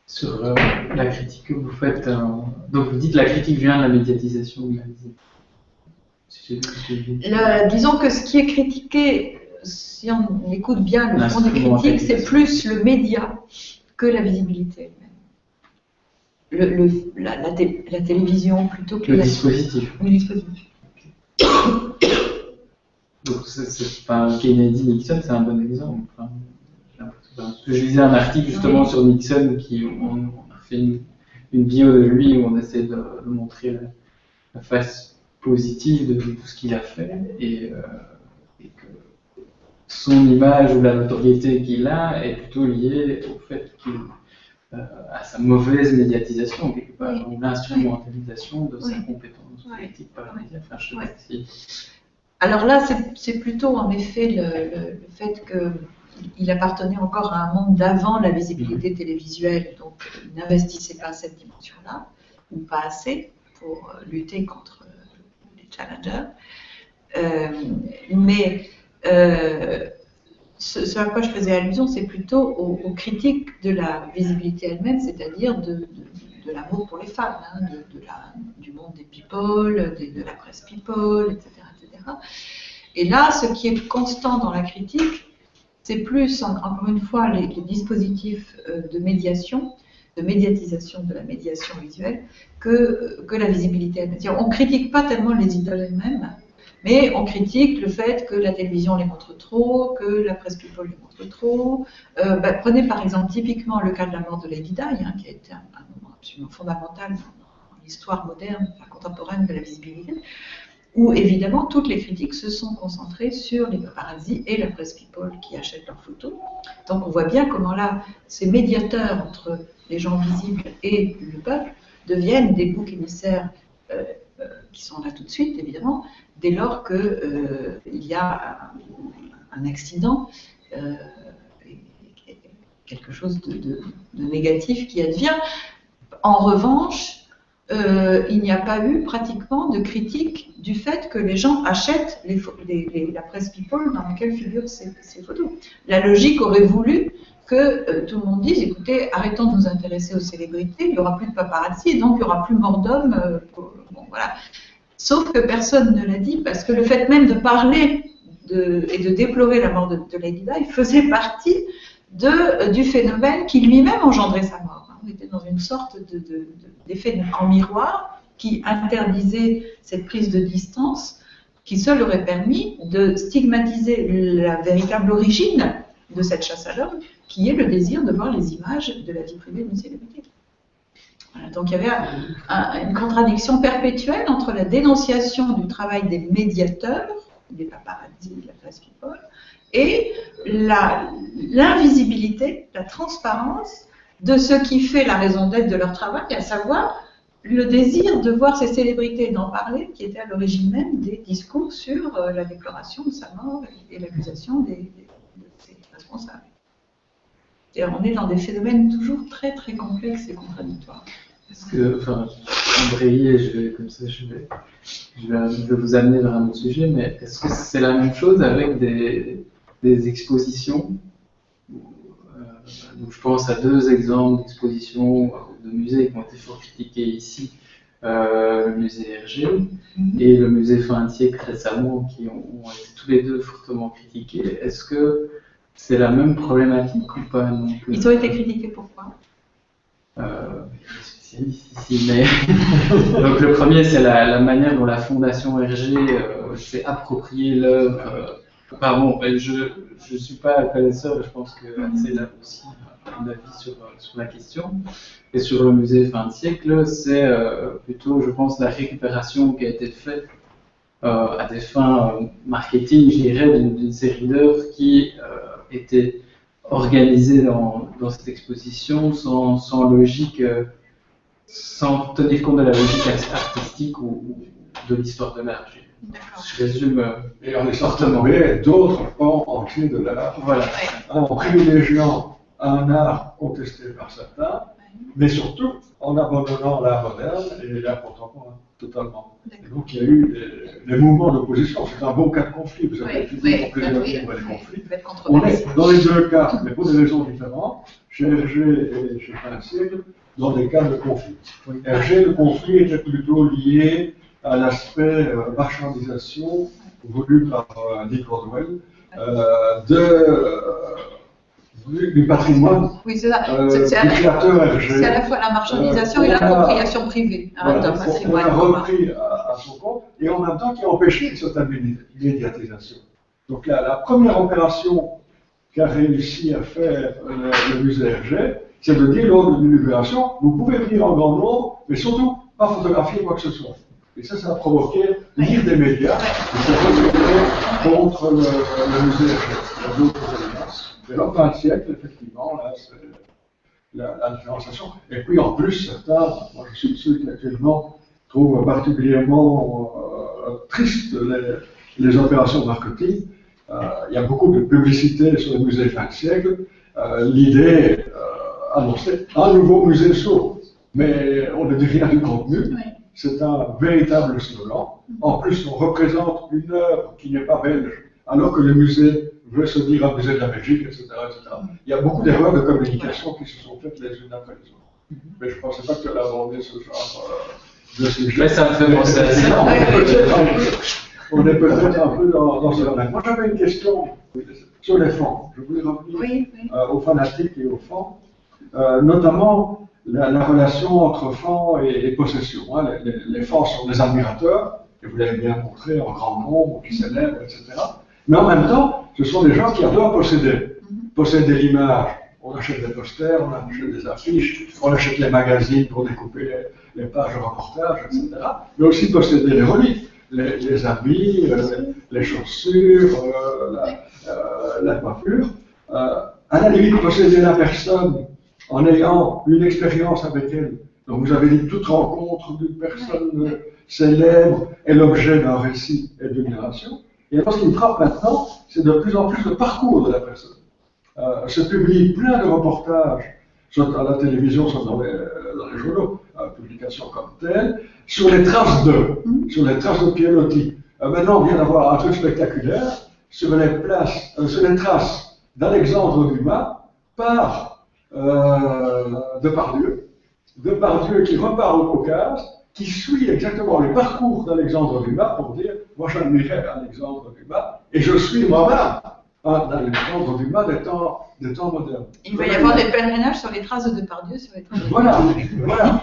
Sur la critique que vous faites, donc vous dites la critique vient de la médiatisation de la visibilité. Disons que ce qui est critiqué, si on écoute bien le fond des critiques, c'est plus le média que la visibilité elle-même. La télévision plutôt que le dispositif. Le dispositif. Donc, Kennedy, Nixon, c'est un bon exemple. Enfin, je lisais un article justement sur Nixon, on a fait une bio de lui où on essaie de montrer la face positive de tout ce qu'il a fait et que son image ou la notoriété qu'il a est plutôt liée au fait qu'il à sa mauvaise médiatisation, quelque part, Oui. ou l'instrumentalisation de sa Oui. compétence Oui. politique par les médias. Enfin, je sais Oui. pas si... Alors là, c'est plutôt en effet le fait qu'il appartenait encore à un monde d'avant la visibilité télévisuelle, donc il n'investissait pas cette dimension-là, ou pas assez, pour lutter contre les challengers. Mais ce à quoi je faisais allusion, c'est plutôt aux critiques de la visibilité elle-même, c'est-à-dire de l'amour pour les femmes, hein, du monde des people, de la presse people, etc., etc. Et là, ce qui est constant dans la critique, c'est plus, encore une fois, les dispositifs de médiation, de médiatisation de la médiation visuelle, que la visibilité elle-même. On ne critique pas tellement les idoles elles-mêmes, mais on critique le fait que la télévision les montre trop, que la presse people les montre trop. Prenez par exemple typiquement le cas de la mort de Lady Di, hein, qui a été un moment absolument fondamental dans l'histoire moderne, contemporaine de la visibilité, où évidemment toutes les critiques se sont concentrées sur les paparazzi et la presse people qui achètent leurs photos. Donc on voit bien comment là, ces médiateurs entre les gens visibles et le peuple deviennent des boucs émissaires qui sont là tout de suite, évidemment, dès lors qu'il y a un accident, quelque chose de négatif qui advient. En revanche, il n'y a pas eu pratiquement de critique du fait que les gens achètent la presse people dans laquelle figurent ces photos. La logique aurait voulu que tout le monde dise, écoutez, arrêtons de nous intéresser aux célébrités, il n'y aura plus de paparazzi, et donc il n'y aura plus mort d'homme. Bon, voilà. Sauf que personne ne l'a dit, parce que le fait même de parler et de déplorer la mort de Lady Di faisait partie du phénomène qui lui-même engendrait sa mort. On était dans une sorte d'effet en miroir qui interdisait cette prise de distance, qui seul aurait permis de stigmatiser la véritable origine de cette chasse à l'homme, qui est le désir de voir les images de la vie privée d'une célébrité. Voilà, donc il y avait une contradiction perpétuelle entre la dénonciation du travail des médiateurs, des paparazzi, de la presse people, et l'invisibilité, la transparence de ce qui fait la raison d'être de leur travail, à savoir le désir de voir ces célébrités et d'en parler, qui était à l'origine même des discours sur la déclaration de sa mort et l'accusation de ses responsables. Et on est dans des phénomènes toujours très très complexes et contradictoires. Est-ce que, enfin, embrayer, je vais vous amener vers un autre sujet, mais est-ce que c'est la même chose avec des expositions? Donc je pense à deux exemples d'expositions de musées qui ont été fort critiqués ici, le musée Hergé et le musée Fin de siècle récemment, qui ont été tous les deux fortement critiqués. Est-ce que c'est la même problématique ou pas non plus? Ils ont été critiqués pourquoi? Ici, mais donc le premier, c'est la manière dont la Fondation Hergé s'est appropriée l'œuvre. Pardon, je ne suis pas connaisseur, je pense que c'est là aussi un avis sur la question. Et sur le musée Fin de siècle, c'est plutôt, je pense, la récupération qui a été faite à des fins marketing, je dirais, d'une série d'œuvres qui étaient organisées dans cette exposition sans logique. Sans tenir compte de la logique artistique ou de l'histoire de l'art. Je résume et en fortement. Mais d'autres pans entiers de l'art, voilà. En privilégiant un art contesté par certains, mais surtout en abandonnant l'art moderne et l'art contemporain, totalement. Et donc il y a eu des mouvements d'opposition, c'est un bon cas de conflit, vous avez étudié pour plusieurs des conflits. On est dans les deux cas, mais pour des raisons différentes, chez Hergé et chez Fin de siècle, dans des cas de conflit. Hergé, le conflit était plutôt lié à l'aspect marchandisation voulu par Nick Rodwell du patrimoine oui, c'est ça. du créateur Hergé. C'est à la fois la marchandisation et l'appropriation privée d'un patrimoine. On a repris à son compte et en même temps qui a empêché une certaine médiatisation. Donc la première opération qu'a réussi à faire le musée Hergé, c'est de dire lors d'une libération, vous pouvez venir en grand nombre, mais surtout pas photographier quoi que ce soit. Et ça a provoqué l'ire des médias, et s'est retourné contre le musée Hergé. Il y a d'autres éléments. Mais là, 20 siècles, effectivement, là, la différenciation. Et puis en plus, certains, moi je suis de ceux qui actuellement trouvent particulièrement tristes les opérations marketing. Il y a beaucoup de publicité sur les musées fin de siècle. L'idée annonçait un nouveau musée sourd, mais on ne dit rien du contenu. Oui. C'est un véritable slogan. En plus, on représente une œuvre qui n'est pas belge, alors que le musée veut se dire un musée de la Belgique, etc., etc. Il y a beaucoup d'erreurs de communication qui se sont faites les unes après les autres. Mais je ne pensais pas que tu allais aborder ce genre de sujet. Mais ça me fait penser à ça. On est peut-être un peu dans ce domaine. Moi, j'avais une question sur les fonds. Je voulais revenir aux fanatiques et aux fonds, notamment la relation entre fonds et possession. Hein. Les fonds sont des admirateurs, et vous l'avez bien montré en grand nombre, qui célèbrent, etc. Mais en même temps, ce sont des gens qui adorent posséder. Posséder l'image. On achète des posters, on achète des affiches, on achète les magazines pour découper les pages de reportages, etc. Mais aussi posséder les reliques. Les habits, les chaussures, la coiffure. À la limite, posséder la personne en ayant une expérience avec elle. Donc vous avez dit toute rencontre d'une personne célèbre est l'objet d'un récit et d'une narration. Et alors ce qui me frappe maintenant, c'est de plus en plus le parcours de la personne. Se publie plein de reportages, soit à la télévision, soit dans les journaux, publications comme telles, sur les traces de Pierlotti. Maintenant, on vient d'avoir un truc spectaculaire sur les traces d'Alexandre Dumas par Depardieu. Depardieu qui repart au Caucase, qui suit exactement le parcours d'Alexandre Dumas pour dire « Moi, j'admirais Alexandre Dumas et je suis moi-même d'Alexandre Dumas des temps modernes. » Il va y avoir des pèlerinages sur les traces de Depardieu, sur les traces de Voilà.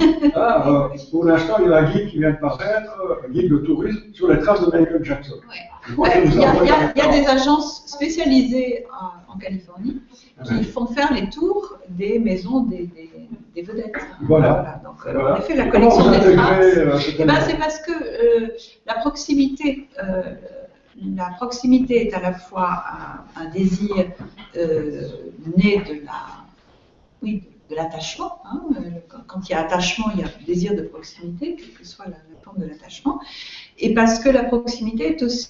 Pour l'instant, il y a un guide qui vient de paraître, un guide de tourisme, sur les traces de Michael Jackson. Ouais. Il y a des agences spécialisées en Californie qui font faire les tours des maisons des vedettes. Voilà. Donc, en effet, la collection des traces, c'est parce que la proximité est à la fois un désir né de l'attachement. Hein. Quand il y a attachement, il y a désir de proximité, quelle que soit la forme de l'attachement. Et parce que la proximité est aussi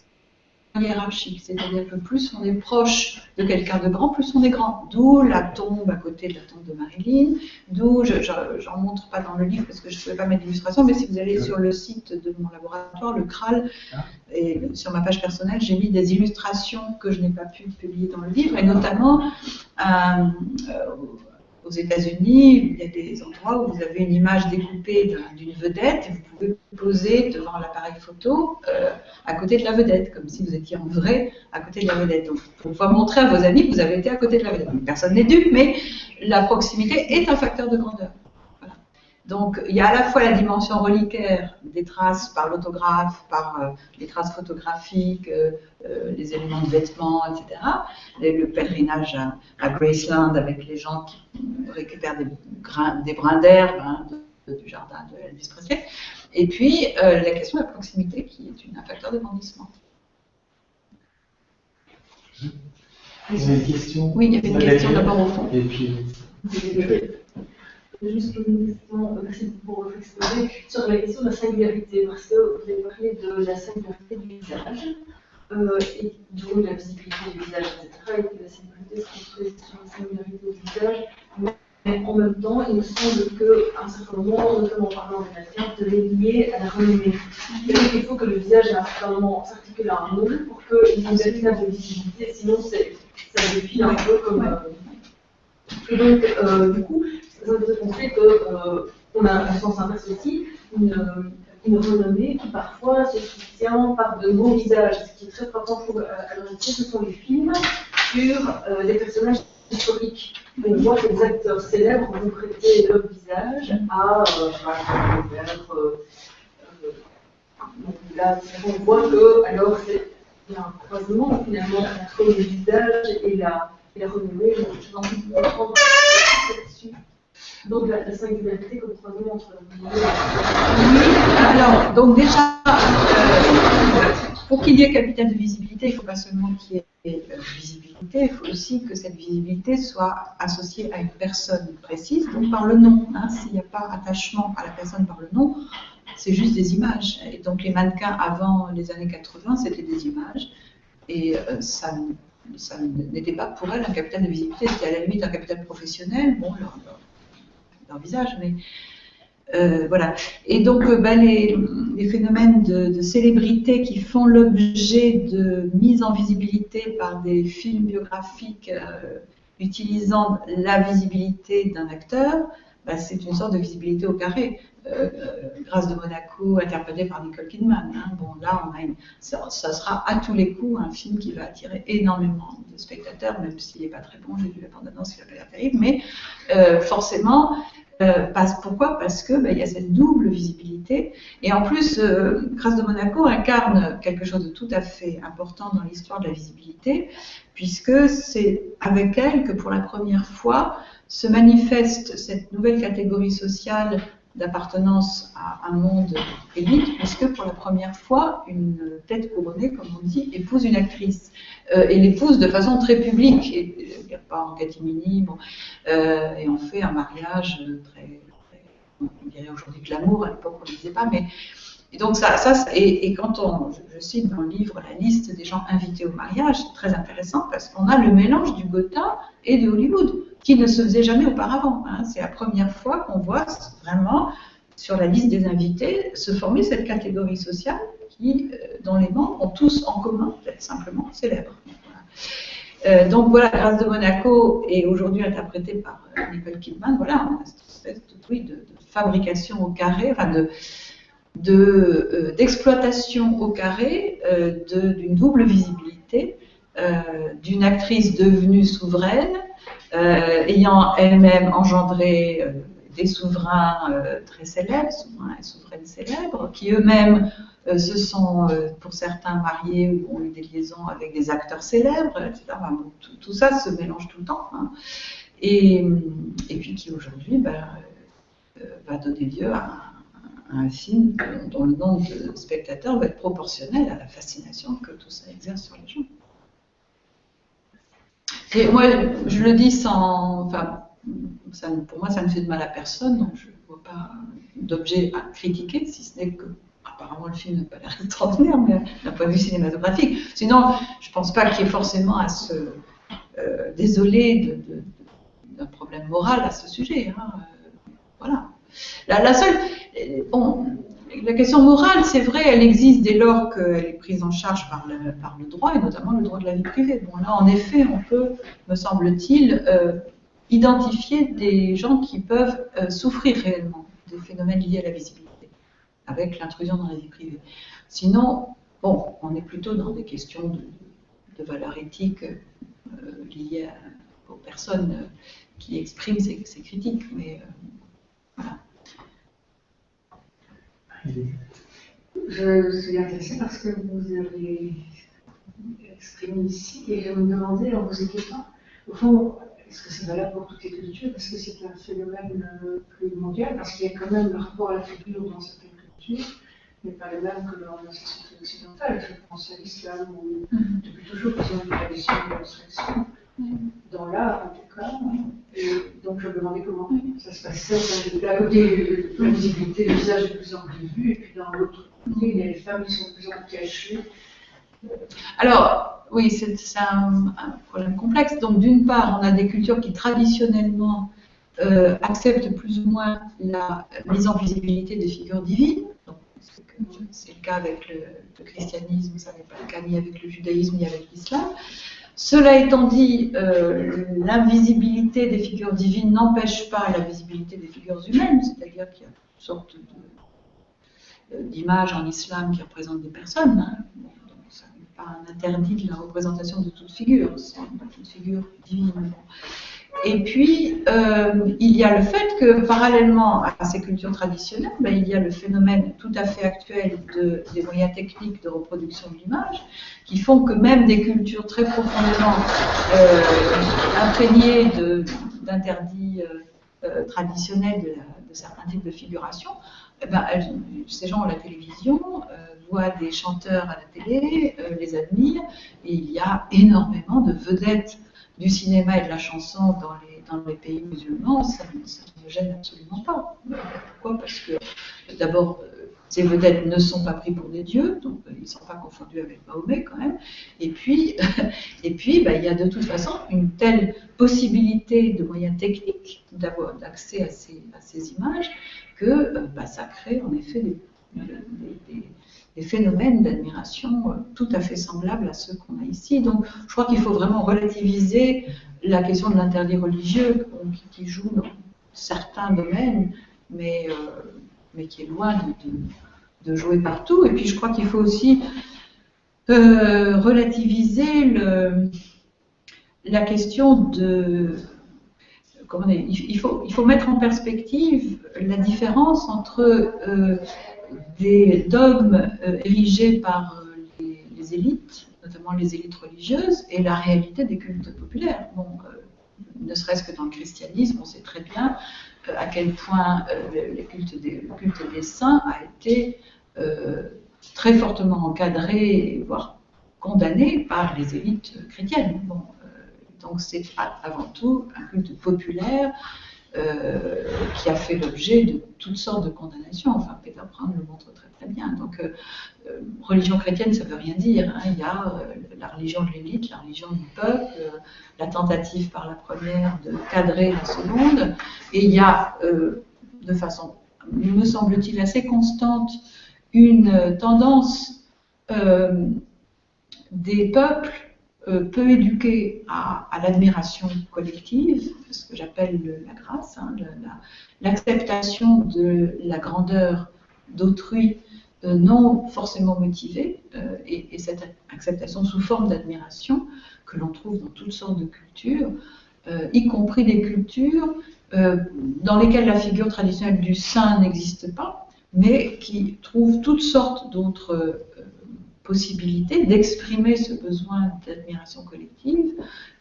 hiérarchique, c'est-à-dire que plus on est proche de quelqu'un de grand, plus on est grand. D'où la tombe à côté de la tombe de Marilyn, d'où, j'en montre pas dans le livre parce que je ne pouvais pas mettre d'illustration, mais si vous allez sur le site de mon laboratoire, le CRAL, et sur ma page personnelle, j'ai mis des illustrations que je n'ai pas pu publier dans le livre, et notamment aux États-Unis, il y a des endroits où vous avez une image découpée d'une vedette et vous pouvez poser devant l'appareil photo à côté de la vedette, comme si vous étiez en vrai à côté de la vedette. Donc, pour pouvoir montrer à vos amis que vous avez été à côté de la vedette. Personne n'est dupe, mais la proximité est un facteur de grandeur. Voilà. Donc, il y a à la fois la dimension reliquaire des traces par l'autographe, par les traces photographiques, les éléments de vêtements, etc. Le pèlerinage à Graceland avec les gens qui récupèrent des brins d'herbe du jardin de Elvis Presley. Et puis, la question de la proximité qui est un facteur de grandissement. Il y avait une question. Oui, il y avait une question d'abord au fond. Et puis. Juste une question, merci pour votre exposé, sur la question de la singularité, parce que vous avez parlé de la singularité du visage, et de la visibilité du visage, etc., et que la singularité se construit sur la singularité du visage, mais en même temps, il me semble qu'à un certain moment, notamment en parlant des nations, vous devez lier à la renommée. Et donc il faut que le visage à un certain moment s'articule à un nom pour qu'il y ait une véritable visibilité, sinon ça défile un peu comme... Et donc, du coup, ça veut penser qu'on a un sens inverse aussi, une renommée qui parfois se soutient par de beaux visages. Ce qui est très frappant pour l'oralité, ce sont les films sur des personnages historiques. On voit que les acteurs célèbres vont prêter leur visage à là, on voit que alors il y a un croisement finalement entre le visage et la renommée. J'ai envie de comprendre là-dessus. Donc la singularité comme croisement entre la renommée et la... Oui, alors, donc déjà, pour qu'il y ait capital de visibilité, il ne faut pas seulement qu'il y ait visibilité, il faut aussi que cette visibilité soit associée à une personne précise, donc par le nom. Hein. S'il n'y a pas attachement à la personne par le nom, c'est juste des images. Et donc les mannequins avant les années 80, c'était des images. Et ça n'était pas pour elles un capital de visibilité, c'était à la limite un capital professionnel, bon, leur visage, mais voilà. Et donc les phénomènes de célébrité qui font l'objet de mise en visibilité par des films biographiques utilisant la visibilité d'un acteur, c'est une sorte de visibilité au carré. Grâce de Monaco, interprété par Nicole Kidman. Hein. Bon, là, ça sera à tous les coups un film qui va attirer énormément de spectateurs, même s'il n'est pas très bon. J'ai vu la bande-annonce, il n'a pas l'air terrible, mais forcément, pourquoi? Parce que il y a cette double visibilité. Et en plus, Grâce de Monaco incarne quelque chose de tout à fait important dans l'histoire de la visibilité, puisque c'est avec elle que pour la première fois se manifeste cette nouvelle catégorie sociale d'appartenance à un monde élite, puisque pour la première fois, une tête couronnée, comme on dit, épouse une actrice. Et l'épouse de façon très publique, et pas en catimini, bon, et on fait un mariage très on dirait aujourd'hui glamour, à l'époque on ne le disait pas, mais et donc et quand je cite dans le livre la liste des gens invités au mariage, c'est très intéressant parce qu'on a le mélange du Gotha et de Hollywood, qui ne se faisait jamais auparavant. Hein. C'est la première fois qu'on voit vraiment sur la liste des invités se former cette catégorie sociale dont les membres ont tous en commun d'être simplement célèbres. Voilà. Donc voilà, Grâce de Monaco est aujourd'hui interprétée par Nicole Kidman. Voilà, on a cette espèce de fabrication au carré, enfin d'exploitation au carré d'une double visibilité, d'une actrice devenue souveraine, ayant elle-même engendré des souverains très célèbres, souverains et souveraines célèbres, qui eux-mêmes se sont, pour certains, mariés ou ont eu des liaisons avec des acteurs célèbres, etc. Enfin, bon, tout ça se mélange tout le temps. Hein. Et puis qui aujourd'hui va donner lieu à un film dont le nombre de spectateurs va être proportionnel à la fascination que tout ça exerce sur les gens. Et moi, je le dis sans... Enfin, pour moi, ça ne fait de mal à personne, donc je ne vois pas d'objet à critiquer, si ce n'est que, apparemment, le film n'a pas l'air extraordinaire, mais d'un point de vue cinématographique. Sinon, je ne pense pas qu'il y ait forcément à se désoler d'un problème moral à ce sujet. Hein. Voilà. La seule... Bon, la question morale, c'est vrai, elle existe dès lors qu'elle est prise en charge par le droit, et notamment le droit de la vie privée. Bon, là, en effet, on peut, me semble-t-il, identifier des gens qui peuvent souffrir réellement des phénomènes liés à la visibilité, avec l'intrusion dans la vie privée. Sinon, bon, on est plutôt dans des questions de valeurs éthiques liées aux personnes qui expriment ces critiques, mais voilà. Je suis intéressée parce que vous avez exprimé ici et je me demandais en vous écoutant, au fond, est-ce que c'est valable pour toutes les cultures? Est-ce que c'est un phénomène plus mondial? Parce qu'il y a quand même le rapport à la figure dans certaines cultures, mais pas le même que dans la société occidentale. Je pense à l'islam où depuis toujours ils ont une tradition de l'abstraction, dans l'art en tout cas. Et donc je me demandais comment ça se passait. D'un côté, la visibilité du visage est de plus en plus vue, et puis dans l'autre côté, il y a les femmes qui sont de plus en plus cachées. Alors, oui, c'est un problème complexe. Donc, d'une part, on a des cultures qui traditionnellement acceptent plus ou moins la mise en visibilité des figures divines. Donc, c'est le cas avec le christianisme, ça n'est pas le cas ni avec le judaïsme ni avec l'islam. Cela étant dit, l'invisibilité des figures divines n'empêche pas la visibilité des figures humaines, c'est-à-dire qu'il y a toutes sortes d'images en islam qui représentent des personnes. Hein. Donc, ça n'est pas un interdit de la représentation de toute figure, c'est pas toute figure divine. Et puis, il y a le fait que, parallèlement à ces cultures traditionnelles, il y a le phénomène tout à fait actuel des moyens techniques de reproduction de l'image, qui font que même des cultures très profondément imprégnées d'interdits traditionnels de certains types de figuration, ces gens ont la télévision, voit des chanteurs à la télé, les admire, et il y a énormément de vedettes du cinéma et de la chanson dans les pays musulmans, ça ne me gêne absolument pas. Pourquoi? Parce que d'abord, ces vedettes ne sont pas pris pour des dieux, donc ils ne sont pas confondus avec Mahomet quand même. Et puis, il y a de toute façon une telle possibilité de moyens techniques d'avoir d'accès à ces images que ça crée en effet des phénomènes d'admiration tout à fait semblables à ceux qu'on a ici. Donc je crois qu'il faut vraiment relativiser la question de l'interdit religieux qui joue dans certains domaines, mais qui est loin de jouer partout. Et puis je crois qu'il faut aussi relativiser la question de... Il faut mettre en perspective la différence entre des dogmes érigés par les élites, notamment les élites religieuses, et la réalité des cultes populaires. Bon, ne serait-ce que dans le christianisme, on sait très bien à quel point le culte des saints a été très fortement encadré, voire condamné par les élites chrétiennes. Bon, donc c'est avant tout un culte populaire qui a fait l'objet de toutes sortes de condamnations. Enfin, Peter Brown le montre très très bien. Donc, religion chrétienne, ça ne veut rien dire. Hein. Il y a la religion de l'élite, la religion du peuple, la tentative par la première de cadrer la seconde. Et il y a, de façon, me semble-t-il, assez constante, une tendance des peuples peu éduqués à l'admiration collective, ce que j'appelle la grâce, hein, l'acceptation de la grandeur d'autrui non forcément motivée, et cette acceptation sous forme d'admiration que l'on trouve dans toutes sortes de cultures, y compris des cultures dans lesquelles la figure traditionnelle du saint n'existe pas, mais qui trouvent toutes sortes d'autres possibilité d'exprimer ce besoin d'admiration collective.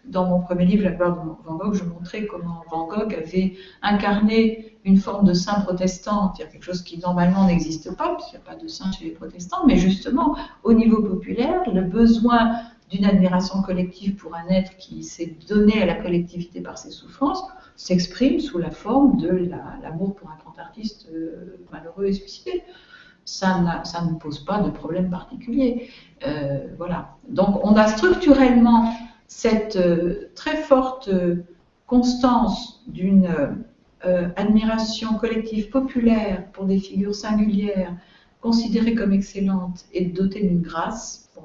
Dans mon premier livre, La gloire de Van Gogh, je montrais comment Van Gogh avait incarné une forme de saint protestant, c'est-à-dire quelque chose qui normalement n'existe pas, puisqu'il n'y a pas de saint chez les protestants, mais justement, au niveau populaire, le besoin d'une admiration collective pour un être qui s'est donné à la collectivité par ses souffrances s'exprime sous la forme de l'amour pour un grand artiste malheureux et suicidé. Ça ne pose pas de problème particulier. Voilà. Donc on a structurellement cette très forte constance d'une admiration collective populaire pour des figures singulières, considérées comme excellentes et dotées d'une grâce. Bon.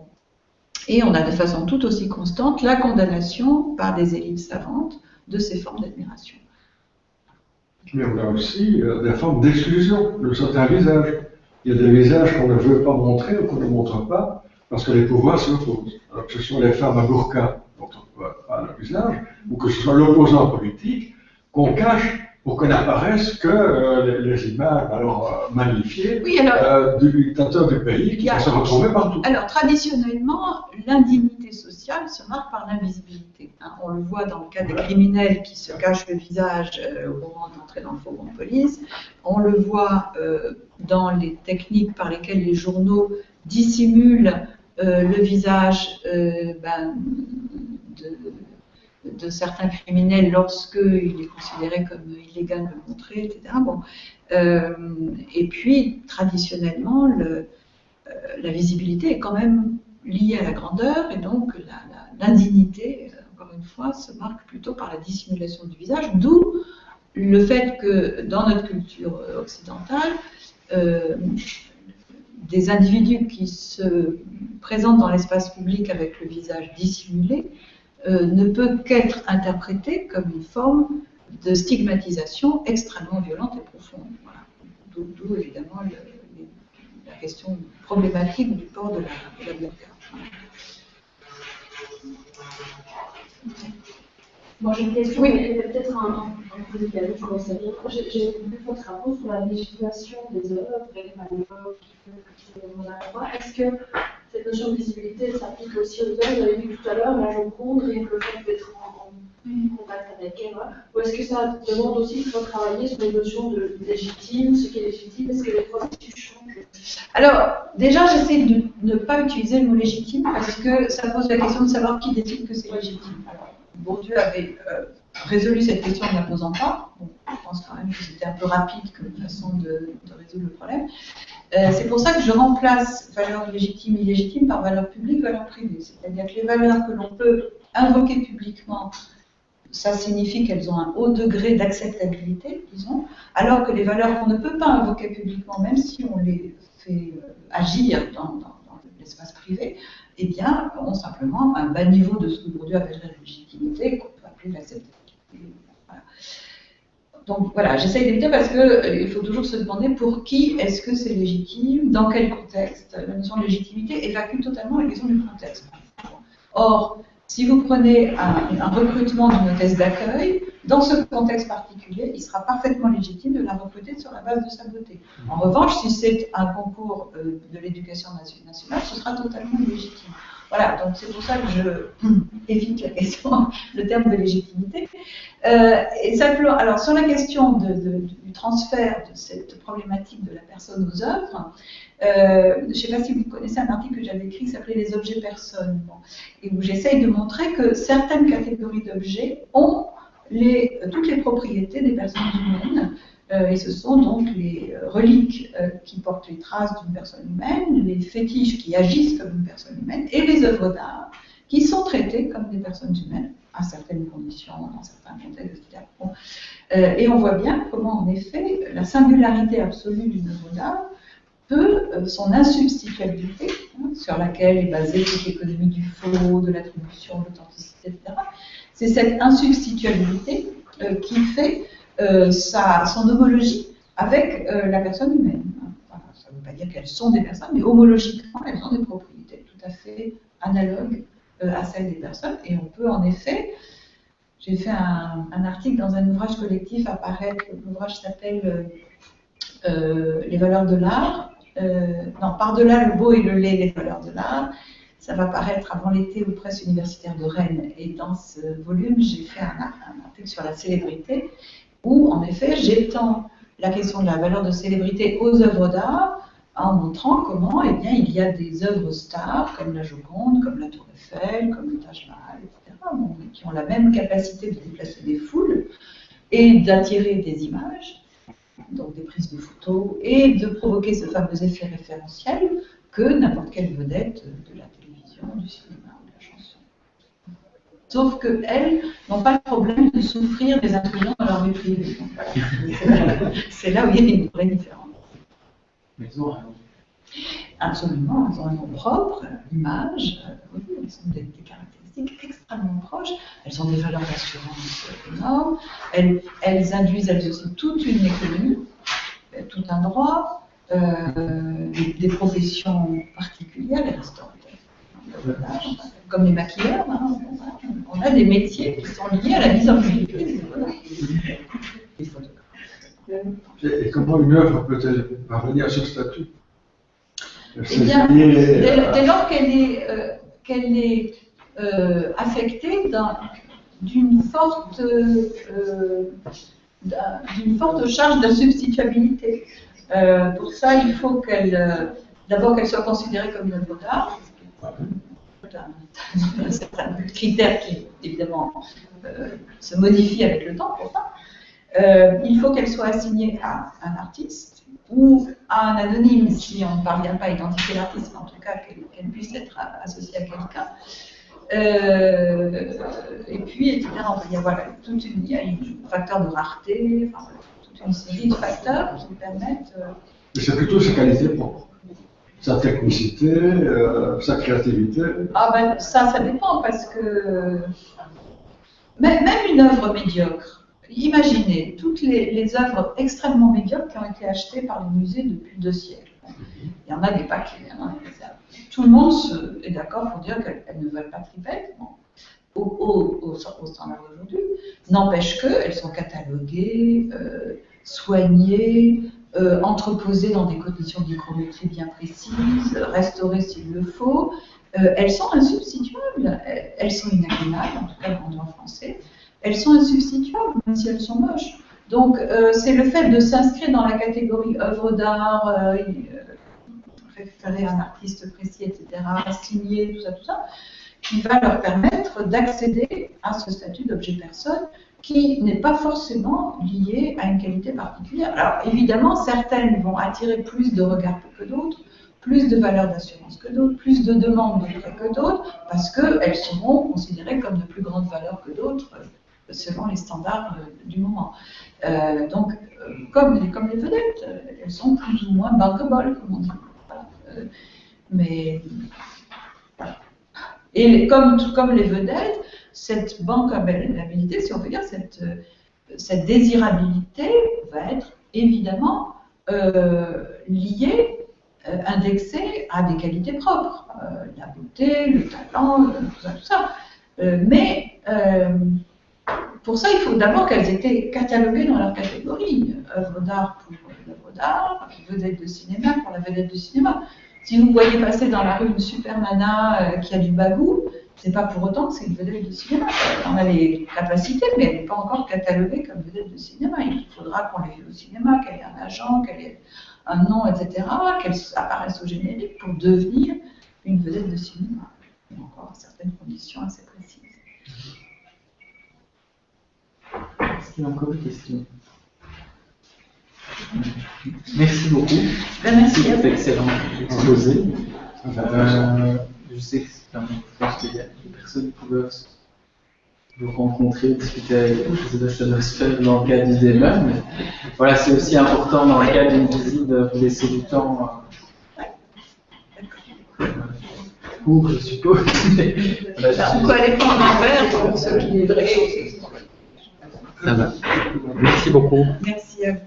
Et on a de façon tout aussi constante la condamnation par des élites savantes de ces formes d'admiration. Mais on a aussi des formes d'exclusion de certains visages. Il y a des visages qu'on ne veut pas montrer ou qu'on ne montre pas parce que les pouvoirs s'y opposent. Alors que ce soit les femmes à burqa dont on ne voit pas le visage, ou que ce soit l'opposant politique qu'on cache pour que n'apparaissent que les images magnifiées du dictateur du pays qui va se retrouver partout. Alors traditionnellement, l'indignité sociale se marque par l'invisibilité. Hein. On le voit dans le cas des criminels qui se cachent le visage au moment d'entrer dans le fourgon de police. On le voit dans les techniques par lesquelles les journaux dissimulent le visage de certains criminels lorsqu'il est considéré comme illégal de le montrer, etc. Bon. Et puis, traditionnellement, la visibilité est quand même liée à la grandeur, et donc l'indignité, encore une fois, se marque plutôt par la dissimulation du visage, d'où le fait que dans notre culture occidentale, des individus qui se présentent dans l'espace public avec le visage dissimulé ne peut qu'être interprété comme une forme de stigmatisation extrêmement violente et profonde. Voilà. D'où évidemment la question problématique du port de la burqa. Moi j'ai une question, oui. Mais peut-être un peu décalé, je commence à dire. J'ai vu votre rapport sur la légitimation des œuvres et les manœuvres qui sont dans la loi. Est-ce que cette notion de visibilité s'applique aussi aux œuvres? Vous avez dit tout à l'heure, la Joconde, rien que le fait d'être en contact avec elle, ou est-ce que ça demande aussi de travailler sur les notions de légitime, ce qui est légitime, est-ce que les processus changent? Alors, déjà, j'essaie de ne pas utiliser le mot légitime parce que ça pose la question de savoir qui décide que c'est légitime. Alors, Bourdieu avait résolu cette question en ne la posant pas. Bon, je pense quand même que c'était un peu rapide comme façon de résoudre le problème. C'est pour ça que je remplace valeur légitime, illégitime par valeur publique, valeur privée. C'est-à-dire que les valeurs que l'on peut invoquer publiquement, ça signifie qu'elles ont un haut degré d'acceptabilité, disons, alors que les valeurs qu'on ne peut pas invoquer publiquement, même si on les fait agir dans l'espace privé, eh bien, ont simplement un bas niveau de ce que Bourdieu appellerait la légitimité, qu'on peut appeler l'acceptabilité. Voilà. Donc voilà, j'essaye d'éviter parce qu'il faut toujours se demander pour qui est-ce que c'est légitime, dans quel contexte. La notion de légitimité évacue totalement la question du contexte. Or, si vous prenez un recrutement d'une hôtesse d'accueil, dans ce contexte particulier, il sera parfaitement légitime de la recruter sur la base de sa beauté. En revanche, si c'est un concours de l'éducation nationale, ce sera totalement illégitime. Voilà, donc c'est pour ça que je évite la question, le terme de légitimité. Et simplement, alors sur la question du transfert de cette problématique de la personne aux œuvres, je ne sais pas si vous connaissez un article que j'avais écrit qui s'appelait Les objets personnes, bon, et où j'essaye de montrer que certaines catégories d'objets ont toutes les propriétés des personnes humaines, et ce sont donc les reliques qui portent les traces d'une personne humaine, les fétiches qui agissent comme une personne humaine, et les œuvres d'art qui sont traitées comme des personnes humaines, à certaines conditions, dans certains contextes, etc. Bon. Et on voit bien comment, en effet, la singularité absolue d'une œuvre d'art peut, son insubstituabilité, sur laquelle est basée toute l'économie du faux, de l'attribution, de l'authenticité, etc., c'est cette insubstituabilité qui fait son homologie avec la personne humaine. Voilà, ça ne veut pas dire qu'elles sont des personnes, mais homologiquement, elles ont des propriétés tout à fait analogues à celles des personnes. Et on peut en effet, j'ai fait un article dans un ouvrage collectif apparaître, l'ouvrage s'appelle Les valeurs de l'art. Non, par-delà le beau et le laid, les valeurs de l'art. Ça va paraître avant l'été aux presses universitaires de Rennes. Et dans ce volume, j'ai fait un article sur la célébrité, où, en effet, j'étends la question de la valeur de célébrité aux œuvres d'art, en montrant comment, eh bien, il y a des œuvres stars, comme la Joconde, comme la Tour Eiffel, comme le Taj Mahal, etc., bon, qui ont la même capacité de déplacer des foules et d'attirer des images, donc des prises de photos, et de provoquer ce fameux effet référentiel que n'importe quelle vedette de la télévision, du cinéma ou de la chanson. Sauf qu'elles n'ont pas le problème de souffrir des intrusions dans leur vie privée. C'est là où il y a une vraie différence. Mais elles ont un nom. Absolument, elles ont un nom propre, l'image, oui, elles ont des caractéristiques extrêmement proches, elles ont des valeurs d'assurance énormes, elles induisent elles aussi toute une économie, tout un droit, des professions particulières, les restaurateurs, comme les maquilleurs, hein, on a des métiers qui sont liés à la mise en publicité des photographes. Et comment une œuvre peut-elle parvenir à ce statut? Eh bien, dès lors qu'elle est affectée d'une forte charge d'insubstituabilité. Pour ça, il faut d'abord qu'elle soit considérée comme une œuvre d'art. Un certain critère qui, évidemment, se modifie avec le temps pour ça. Il faut qu'elle soit assignée à un artiste ou à un anonyme si on ne parvient pas à identifier l'artiste, mais en tout cas qu'elle puisse être associée à quelqu'un. Et puis, etc. Il y a, voilà, il y a un facteur de rareté, enfin, toute une série de facteurs qui permettent... Mais c'est plutôt sa qualité propre, sa technicité, sa créativité. Ah ben ça dépend parce que même une œuvre médiocre, imaginez toutes les œuvres extrêmement médiocres qui ont été achetées par les musées depuis 2 siècles. Il y en a des paquets. Tout le monde est d'accord pour dire qu'elles ne veulent pas tripette, bon, au standard d'aujourd'hui. N'empêche qu'elles sont cataloguées, soignées, entreposées dans des conditions de micrométrie bien précises, restaurées s'il le faut. Elles sont insubstituables, elles sont inaliénables, en tout cas en droit français. Elles sont insubstituables, même si elles sont moches. Donc, c'est le fait de s'inscrire dans la catégorie œuvre d'art, référer à un artiste précis, etc., signer, tout ça, qui va leur permettre d'accéder à ce statut d'objet personne qui n'est pas forcément lié à une qualité particulière. Alors évidemment, certaines vont attirer plus de regards que d'autres, plus de valeur d'assurance que d'autres, plus de demandes de prêt que d'autres, parce qu'elles seront considérées comme de plus grande valeur que d'autres, selon les standards du moment. Donc, comme les vedettes, elles sont plus ou moins bankable, comme on dit. Voilà. Mais voilà. Et comme les vedettes, cette bankabilité, si on peut dire, cette désirabilité va être évidemment liée, indexée à des qualités propres, la beauté, le talent, tout ça. Mais pour ça, il faut d'abord qu'elles étaient cataloguées dans leur catégorie. Œuvre d'art pour l'œuvre d'art, vedette de cinéma pour la vedette de cinéma. Si vous voyez passer dans la rue une super nana qui a du bagou, c'est pas pour autant que c'est une vedette de cinéma. Elle a les capacités, mais elle n'est pas encore cataloguée comme vedette de cinéma. Il faudra qu'on l'ait vue au cinéma, qu'elle ait un agent, qu'elle ait un nom, etc., qu'elle apparaisse au générique pour devenir une vedette de cinéma. Il y a encore certaines conditions assez précises. Est-ce qu'il y a encore des questions? Merci beaucoup. Merci à C'est vous. excellent exposé. Je sais que c'est un pense qu'il y a des personnes qui peuvent vous rencontrer, discuter avec vous. Je sais pas si ça doit se faire dans le cadre du débat, mais voilà, c'est aussi important dans le cadre d'une visite de vous laisser du temps pour, je suppose. On peut aller prendre un verre pour ceux qui voudraient. Ça va. Merci beaucoup. Merci à vous.